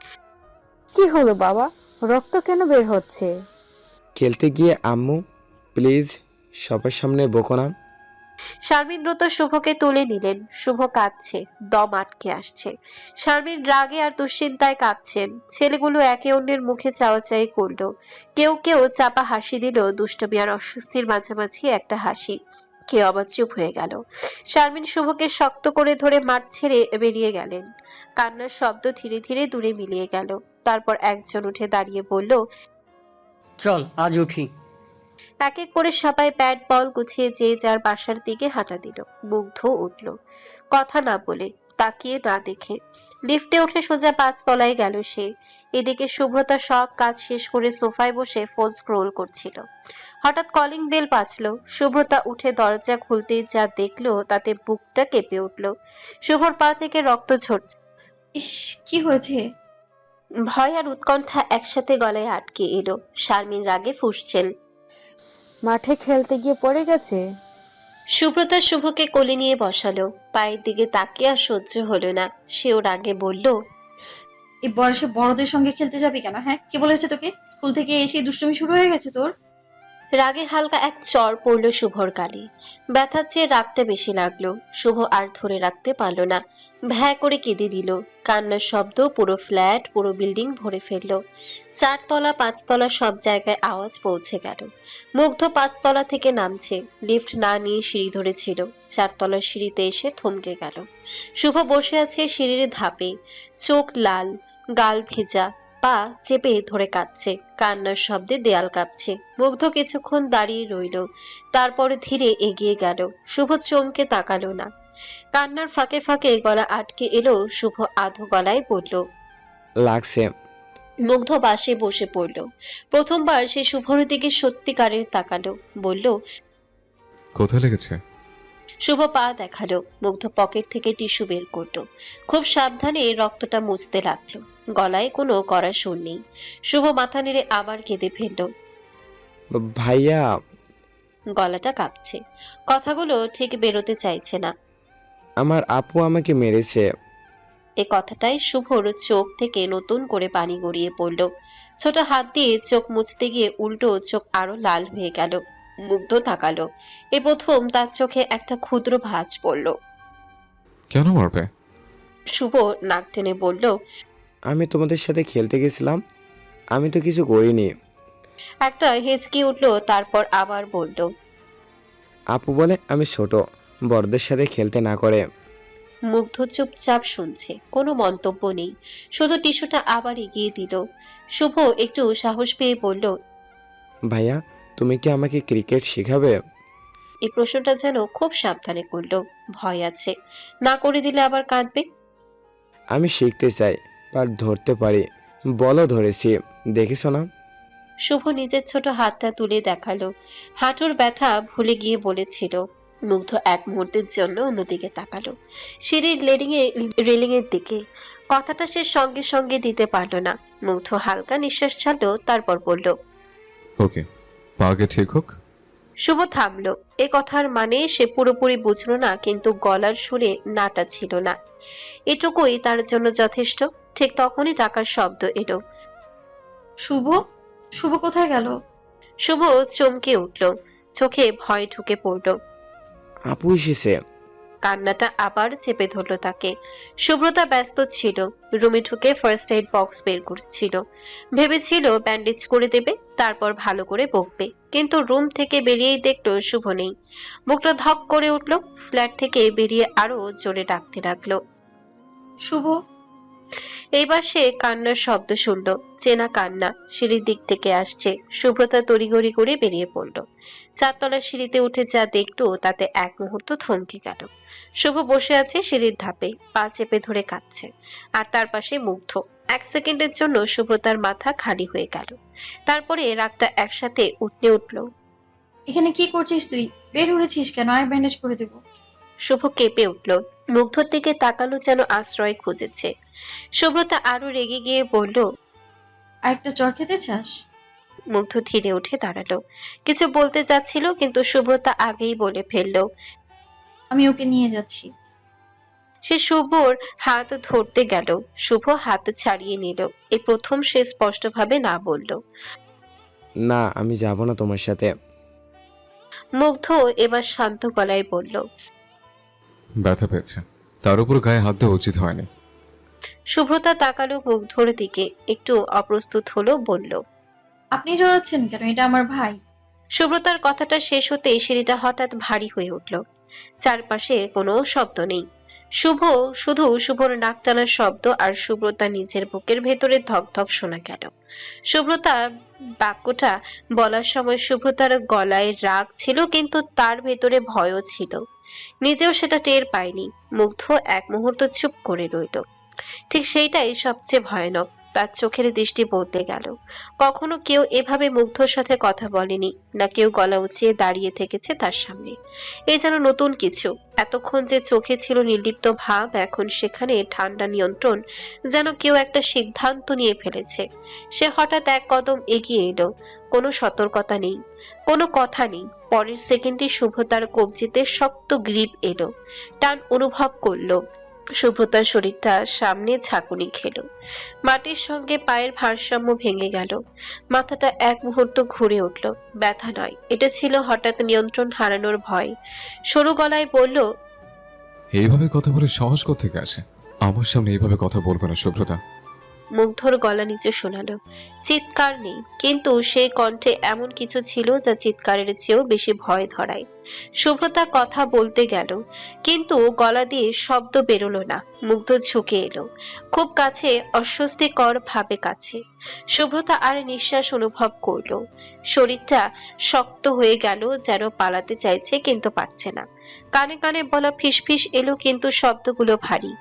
কি হলো বাবা, রক্ত কেন বের হচ্ছে? খেলতে গিয়ে আম্মু, প্লিজ সবার সামনে বকো না। শারমিন দ্রুত শুভকে তুলে নিলেন। শুভ কাঁদছে, দম আটকে আসছে। শারমিন রাগে আর দুশ্চিন্তায় কাঁপছেন। ছেলেগুলো একে অন্যের মুখে চাওয়াচাই করলো। কেউ কেউ চাপা হাসি দিল, দুষ্টমি আর অস্বস্তির মাঝামাঝি একটা হাসি। কেউ আবার চুপ হয়ে গেল। শারমিন শুভকে শক্ত করে ধরে মাঠ ছেড়ে বেরিয়ে গেলেন। কান্নার শব্দ ধীরে ধীরে দূরে মিলিয়ে গেল। তারপর একজন উঠে দাঁড়িয়ে বলল, চল আজ উঠি। এক এক করে সবাই ব্যাট বল গুছিয়ে যে যার বাসার দিকে হাঁটা দিল। মুগ্ধ উঠল, কথা না বলে, তাকিয়ে না দেখে। লিফটে উঠে সোজা 5 তলায় গেল সে। এদিকে শুভ্রতা সব কাজ শেষ করে সোফায় বসে ফোন স্ক্রোল করছিল। হঠাৎ কলিং বেল বাজলো। শুভ্রতা উঠে দরজা খুলতেই যা দেখলো তাতে বুকটা কেঁপে উঠল। শুভর পা থেকে রক্ত ঝরছে। ইস, কি হয়েছে? ভয় আর উৎকণ্ঠা একসাথে গলায় আটকে এলো। শারমিন রাগে ফুঁসছেন। মাঠে খেলতে গিয়ে পড়ে গেছে? সুব্রতা শুভকে কোলে নিয়ে বসালো। পায়ের দিকে তাকিয়ে আর সহ্য হলো না। সেও রাগে বলল, এই বয়সে বড়দের সঙ্গে খেলতে যাবি কেন? হ্যাঁ, কে বলেছে তোকে? স্কুল থেকে এসে দুষ্টুমি শুরু হয়ে গেছে তোর? রাগে হালকা এক চড় পড়ল শুভর গালে। ব্যথার চেয়ে রাগটা বেশি লাগলো। শুভ আর ধরে রাখতে পারলো না, ভ্যা করে কেঁদে দিল। কান্নার শব্দ পুরো ফ্ল্যাট, পুরো বিল্ডিং ভরে ফেললো। 4 তলা 5 তলা সব জায়গায় আওয়াজ পৌঁছে গেল। মুগ্ধ 5 তলা থেকে নামছে। লিফট না নিয়ে সিঁড়ি ধরেছিল। 4 তলার সিঁড়িতে এসে থমকে গেল। শুভ বসে আছে সিঁড়ির ধাপে, চোখ লাল, গাল ভেজা, পা চেপে ধরে কাঁদছে। কান্নার শব্দে দেয়াল কাঁপছে। মুগ্ধ কিছুক্ষণ দাঁড়িয়ে রইল, তারপরে ধীরে এগিয়ে গেল। শুভ চমকে তাকালো না। কান্নার ফাঁকে ফাঁকে গলা আটকে এলো। শুভ আধো গলায় বলল, লাগছে। মুগ্ধ বাসে বসে পড়ল। প্রথমবার সে শুভর দিকে সত্যিকারের তাকালো। বলল, কোথায় লেগেছে? শুভ পা দেখালো। মুগ্ধ পকেট থেকে টিস্যু বের করলো। খুব সাবধানে রক্তটা মুছতে লাগলো। গলায় কোনো কড়া সুর নেই। শুভ মাথা নেড়ে আবার কেঁদে ফেলল। ভাইয়া। গলাটা কাঁপছে, কথাগুলো ঠিক বেরোতে চাইছে না। আমার আপু আমাকে মেরেছে। এ কথাটাই শুভর চোখ থেকে নতুন করে পানি গড়িয়ে পড়ল। ছোট হাত দিয়ে চোখ মুছতে গিয়ে উল্টো চোখ আরো লাল হয়ে গেল। মুগ্ধ তাকালো। এ প্রথম তার চোখে একটা ক্ষুদ্র ভাঁজ পড়ল। কেন মারবে? শুভ নাক টেনে বলল, আমি তোমাদের সাথে খেলতে গেছিলাম, আমি তো কিছু করিনি। একটা হেঁচকি উঠল, তারপর আবার বলল, আপু বলে আমি ছোট, বড়দের সাথে খেলতে না করে। মুগ্ধ চুপচাপ শুনছে, কোনো মন্তব্য নেই। শুধু টিস্যুটা আবার এগিয়ে দিল। শুভ একটু সাহস পেয়ে বলল, ভাইয়া তুমি কি আমাকে ক্রিকেট শেখাবে? এই প্রশ্নটা যেন খুব সাবধানে করলো। ভয় আছে, না করে দিলে আবার কাঁদবে। আমি শিখতে চাই, বাট ধরতে পারি। বলো ধরেছি, দেখেছো না? শুভ নিজের ছোট হাতটা তুলে দেখালো। হাঁটুর ব্যথা ভুলে গিয়ে বলেছিল। মুগ্ধ এক মুহূর্তের জন্য অন্যদিকে তাকালো, সিঁড়ির রেলিং এর দিকে। কথাটা সে সঙ্গে সঙ্গে দিতে পারলো না। মুগ্ধ হালকা নিঃশ্বাস ছাড়লো, তারপর বলল, ওকে, পা আগে ঠিক হোক। শুভ থামলো। এ কথার মানে সে পুরোপুরি বুঝলো না, কিন্তু গলার সুরে নাটা ছিল না। এটুকুই তার জন্য যথেষ্ট। ঠিক তখনই টাকার শব্দ এলো। শুভ, শুভ কোথায় গেল? শুভ চমকে উঠল, চোখে ভয় ঢুকে পড়ল। আপু এসেছে। কান্নাটা আবার চেপে ধরলো তাকে। সুব্রতা ব্যস্ত ছিল, রুমে ঢুকে ফার্স্ট এইড বক্স বের করছিল। ভেবেছিল ব্যান্ডেজ করে দেবে, তারপর ভালো করে বকবে। কিন্তু রুম থেকে বেরিয়েই দেখলো শুভ নেই। বুকটা ধক করে উঠলো। ফ্ল্যাট থেকে বেরিয়ে আরো জোরে ডাকতে লাগলো। শুভ। এইবার সে কান্নার শব্দ শুনলো, চেনা কান্না, সিঁড়ির দিক থেকে আসছে। সুব্রতা তড়িঘড়ি করে বেরিয়ে পড়লো। 4 তলার সিঁড়িতে উঠে যা দেখলো তাতে এক মুহূর্ত থমকে গেল। শুভ বসে আছে সিঁড়ির ধাপে, পা চেপে ধরে কাঁদছে। আর তার পাশে মুগ্ধ। 1 সেকেন্ডের জন্য সুব্রতার মাথা খালি হয়ে গেল। তারপরে রাগটা একসাথে উতলে উঠলো। এখানে কি করছিস তুই? বের হয়েছিস কেন? আয় ব্যান্ডেজ করে দেবো। শুভ কেঁপে উঠল, মুগ্ধর দিকে তাকালো যেন আশ্রয় খুঁজেছে। সুব্রতা আরো রেগে গিয়ে বলল। আরেকটা চড় খেতে চাস? মুগ্ধ ধীরে উঠে দাঁড়ালো, কিছু বলতে যাচ্ছিল কিন্তু সুব্রতা আগেই বলে ফেললো। আমি ওকে নিয়ে যাচ্ছি। সে শুভর হাত ধরতে গেল, শুভ হাত ছাড়িয়ে নিল। এই প্রথম সে স্পষ্টভাবে না বলল। না, আমি যাব না তোমার সাথে। মুগ্ধ এবার শান্ত গলায় বলল। ব্যথা পেয়েছে, তার উপর গায়ে হাত দেওয়া উচিত হয়নি। শুভ্রতা তাকালো মুগ্ধর দিকে, একটু অপ্রস্তুত হলো, বলল। আপনি জড়াচ্ছেন কেন? এটা আমার ভাই। শুভ্রতার কথাটা শেষ হতেই সিঁড়িটা হঠাৎ ভারী হয়ে উঠল। চারপাশে কোনো শব্দ নেই, শুধু শুভর নাক টানার শব্দ আর সুব্রতা নিজের বুকের ভেতরে ধকধক শোনা গেল। সুব্রতা বাক্যটা বলার সময় সুব্রতার গলায় রাগ ছিল, কিন্তু তার ভেতরে ভয়ও ছিল। নিজেও সেটা টের পায়নি। মুগ্ধ এক মুহূর্ত চুপ করে রইল। ঠিক সেইটাই সবচেয়ে ভয়ানক। তার চোখের দৃষ্টি বদলে গেল। কখনো কেউ এভাবে মুগ্ধর সাথে কথা বলেনি, না কেউ গলা উঁচিয়ে দাঁড়িয়ে থেকেছে তার সামনে। এই যেন নতুন কিছু। এতক্ষণ যে চোখে ছিল নির্লিপ্ত ভাব, এখন সেখানে ঠান্ডা নিয়ন্ত্রণ, যেন কেউ একটা সিদ্ধান্ত নিয়ে ফেলেছে। সে হঠাৎ এক কদম এগিয়ে এলো। কোনো সতর্কতা নেই, কোনো কথা নেই। পরের সেকেন্ডে শুভ্রতার কবজিতে শক্ত গ্রিপ এলো। টান অনুভব করলো। শুভ্রতার শরীরটা সামনে ঝাঁকুনি খেলো। মাটির সঙ্গে পায়ের ভারসাম্য ভেঙে গেল। মাথাটা এক মুহূর্ত ঘুরে উঠল। ব্যথা নয়, এটা ছিল হঠাৎ নিয়ন্ত্রণ হারানোর ভয়। সরু গলায় বলল। এইভাবে কথা বলে সাহস কোত্থেকে আসে? আমার সামনে এইভাবে কথা বলবে না শুভ্রতা। মুগ্ধর গলা নিচে শোনালো। চিৎকার নেই, কিন্তু সেই কণ্ঠে এমন কিছু ছিল যা চিৎকারের চেয়েও বেশি ভয় ধরায়। শুভ্রতা কথা বলতে গেল, কিন্তু গলা দিয়ে শব্দ বেরোলো না। মুগ্ধ ঝুঁকে এলো, খুব কাছে, অস্বস্তিকর ভাবে কাছে। শুভ্রতা আর নিঃশ্বাস অনুভব করলো। শরীরটা শক্ত হয়ে গেল, যেন পালাতে চাইছে কিন্তু পারছে না। কানে কানে বলা ফিসফিস এলো, কিন্তু শব্দগুলো ভারী।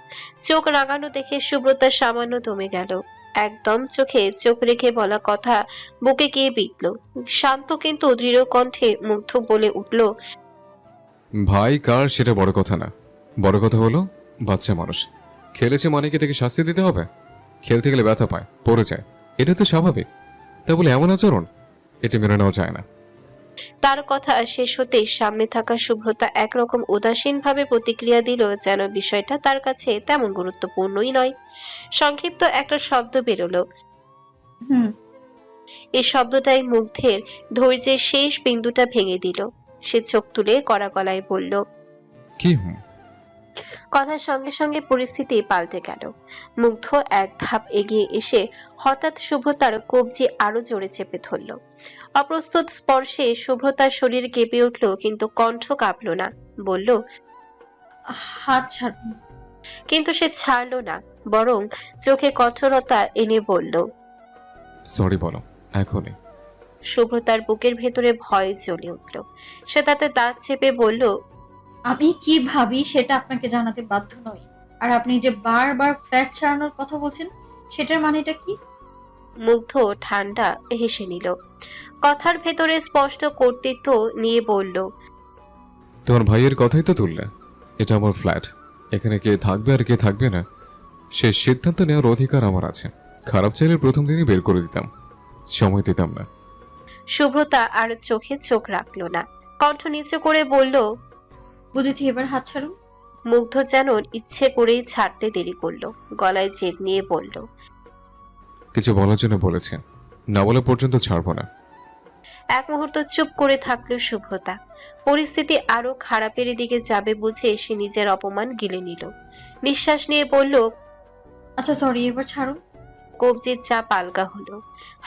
চোখ রাগানো দেখে সুব্রতা সামান্য দমে গেল। একদম চোখে চোখ রেখে বলা কথা বুকে গিয়ে বিঁধল। শান্ত কিন্তু দৃঢ় কণ্ঠে মুগ্ধ বলে উঠল। ভাই কার সেটা বড় কথা না, বড় কথা হলো বাচ্চা মানুষ খেলেছে মানে কি তাকে শাস্তি দিতে হবে? খেলতে গেলে ব্যথা পায়, পড়ে যায়, এটা তো স্বাভাবিক। তা বলে এমন আচরণ, এটা মেনে নেওয়া যায় না। তার কথা শেষ হতেই সামনে থাকা শুভ্রতা একরকম উদাসীন ভাবে প্রতিক্রিয়া দিল, যেন বিষয়টা তার কাছে তেমন গুরুত্বপূর্ণই নয়। সংক্ষিপ্ত একটা শব্দ বেরোলো। হুম। এই শব্দটাই মুগ্ধের ধৈর্যের শেষ বিন্দুটা ভেঙে দিল। সে চোখ তুলে কড়া গলায় বলল। কি হুম? কথার সঙ্গে সঙ্গে পরিস্থিতি পাল্টে গেল। মুগ্ধ এক ধাপ এগিয়ে এসে হঠাৎ শুভ্রতার কবজি আরো জোরে চেপে ধরল। অপ্রস্তুত স্পর্শে শুভ্রতার শরীর কেঁপে উঠল, কিন্তু কণ্ঠ কাঁপল না। বলল। হাত ছাড়ুন। কিন্তু সে ছাড়ল না, বরং চোখে কঠোরতা এনে বলল। সরি বলো এখনই। শুভ্রতার বুকের ভেতরে ভয় জ্বলে উঠল। সে তাতে দাঁত চেপে বলল। আমি কি ভাবি সেটা আপনাকে জানাতে বাধ্য নই। আর আপনি যে বারবার ফ্ল্যাট ছাড়ানোর কথা বলছেন, সেটার মানেটা কি? মুগ্ধ ঠান্ডা হেসে নিল। কথার ভেতরে স্পষ্ট কর্তৃত্ব নিয়ে বলল। তোমার ভাইয়ের কথাই তো তুললে। এটা আমার ফ্ল্যাট, এখানে কে থাকবে আর কে থাকবে না সে সিদ্ধান্ত নেওয়ার অধিকার আমার আছে। খারাপ চাইলে প্রথম দিনই বের করে দিতাম, সময় দিতাম না। শুভ্রতা আর চোখে চোখ রাখলো না, কণ্ঠ নিচু করে বলল। বুঝেছি, এবার হাত ছাড়ুন। মুগ্ধ যেন ইচ্ছে করেই ছাড়তে দেরি করলো, গলায় জেদ নিয়ে বলল। কিছু বলার জন্য বলেছে, না বলা পর্যন্ত ছাড়বো না। এক মুহূর্ত চুপ করে থাকলো শুভ্রতা। পরিস্থিতি আরো খারাপের দিকে যাবে বুঝে সে নিজের অপমান গিলে নিল। নিঃশ্বাস নিয়ে বলল। আচ্ছা সরি, এবার ছাড়ুন। কবজির চাপ আলগা হলো।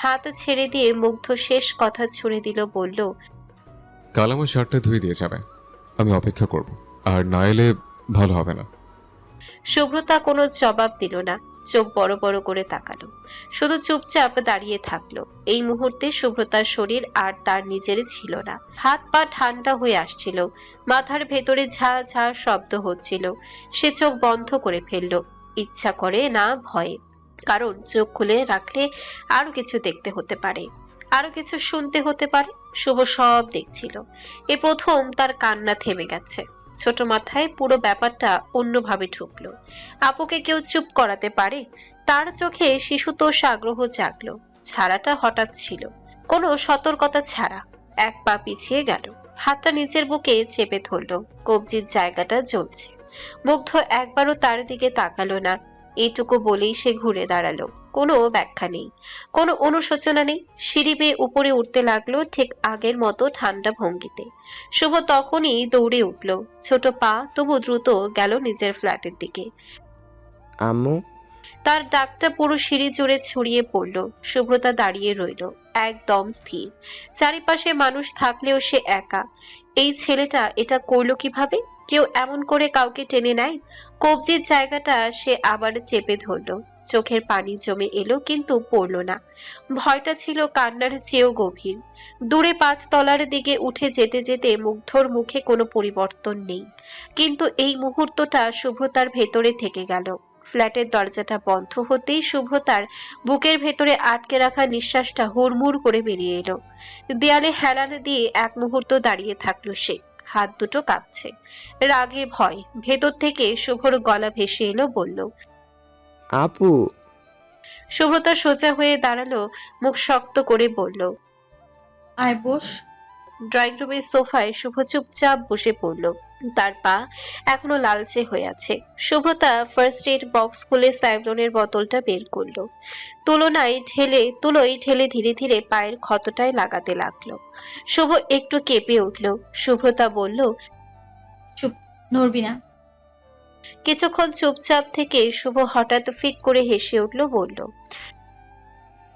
হাত ছেড়ে দিয়ে মুগ্ধ শেষ কথা ছুড়ে দিল, বলল। কাল আমার শার্টটা ধুয়ে দিয়ে যাবে, আমি অপেক্ষা করব, আর না এলে ভালো হবে না। শুভ্রতা কোনো জবাব দিল না, চোখ বড় বড় করে তাকালো, শুধু চুপচাপ দাঁড়িয়ে থাকলো। এই মুহূর্তে শুভ্রতার শরীর আর তার নিজের ছিল না। হাত পা ঠান্ডা হয়ে আসছিল, মাথার ভেতরে ঝা ঝা শব্দ হচ্ছিল। সে চোখ বন্ধ করে ফেললো, ইচ্ছা করে না ভয়ে, কারণ চোখ খুলে রাখলে আরো কিছু দেখতে হতে পারে। আরো কিছু শুনতে হতে পারে। শুভ সব দেখছিল। এ প্রথম তার কান্না থেমে গেছে। ছোট মাথায় পুরো ব্যাপারটা অন্যভাবে ঢুকলো। আপুকে কেউ চুপ করাতে পারে? তার চোখে শিশুতোষ আগ্রহ জাগলো। ছাড়াটা হঠাৎ ছিল, কোনো সতর্কতা ছাড়া। এক পা পিছিয়ে গেল, হাতটা নিচের বুকে চেপে ধরলো। কবজির জায়গাটা জ্বলছে। মুগ্ধ একবারও তার দিকে তাকালো না। এইটুকু বলেই সে ঘুরে দাঁড়ালো। কোনো ব্যাখ্যা নেই, কোনো অনুশোচনা নেই। সিঁড়ি বেয়ে উপরে উঠতে লাগলো ঠিক আগের মতো ঠান্ডা ভঙ্গিতে। শুভ তখনই দৌড়ে উঠল, ছোট পা তবু দ্রুত গেল নিজের ফ্ল্যাটের দিকে। আম্মু, তার ডাকটা পুরো সিঁড়ি জুড়ে ছড়িয়ে পড়ল। শুভ্রতা দাঁড়িয়ে রইল, একদম স্থির। চারিপাশে মানুষ থাকলেও সে একা। এই ছেলেটা এটা করলো কিভাবে? কেউ এমন করে কাউকে টেনে নেয়? কবজির জায়গাটা সে আবার চেপে ধরলো। চোখের পানি জমে এলো, কিন্তু পড়ল না। ভয়টা ছিল কান্নার চেয়েও গভীর। দূরে 5 তলার দিকে উঠে যেতে যেতে মুগ্ধর মুখে কোনো পরিবর্তন নেই, কিন্তু এই মুহূর্তটা শুভ্রতার ভেতরে থেকে গেল। ফ্ল্যাটের দরজাটা বন্ধ হতেই শুভ্রতার বুকের ভেতরে আটকে রাখা নিঃশ্বাসটা হুড়মুড় করে বেরিয়ে এলো। দেয়ালে হেলান দিয়ে এক মুহূর্ত দাঁড়িয়ে থাকলো সে। হাত দুটো কাঁপছে, রাগে ভয়। ভেতর থেকে শুভর গলা ভেসে এলো, বলল, আপু। শুভ্রতা সোজা হয়ে দাঁড়ালো, মুখ শক্ত করে বলল, আয় বস। ড্রয়িং রুমের সোফায় শুভ চুপচাপ বসে পড়ল। তার পা এখনো লালচে হয়ে আছে। শুভ্রতা ফার্স্ট এড বক্স খুলে স্যাভলনের বোতলটা বের করলো। তুলোয় ঢেলে ধীরে ধীরে পায়ের ক্ষতটায় লাগাতে লাগলো। শুভ একটু কেঁপে উঠল। শুভ্রতা বলল, চুপ, নড়বি না। কিছুক্ষণ চুপচাপ থেকে শুভ হঠাৎ ফিক করে হেসে উঠল, বলল,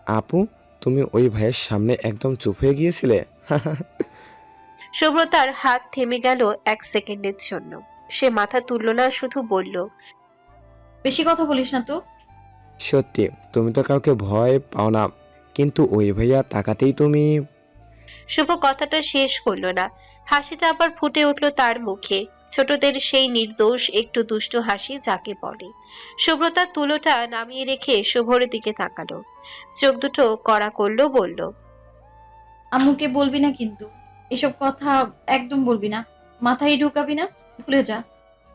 আপু, তুমি ওই ভাইয়ের সামনে একদম চুপ হয়ে গিয়েছিলে। শুভ্রতার হাত থেমে গেল 1 সেকেন্ডের জন্য। সে মাথা তুলল না, শুধু বলল, বেশি কথা বলিস না তো। সত্যি, তুমি তো কাউকে ভয় পাও না, কিন্তু ওই ভাইয়া তাকাতেই তুমি। শুভ কথাটা শেষ করলো না। হাসিটা আবার ফুটে উঠলো তার মুখে, ছোটদের সেই নির্দোষ একটু দুষ্টু হাসি যাকে বলে। শুভ্রতা তুলোটা নামিয়ে রেখে শুভর দিকে তাকালো, চোখ দুটো কড়া করলো, বলল, আম্মুকে বলবি না কিন্তু, এসব কথা একদম বলবি না, মাথায় ঢুকাবি না, ভুলে যা।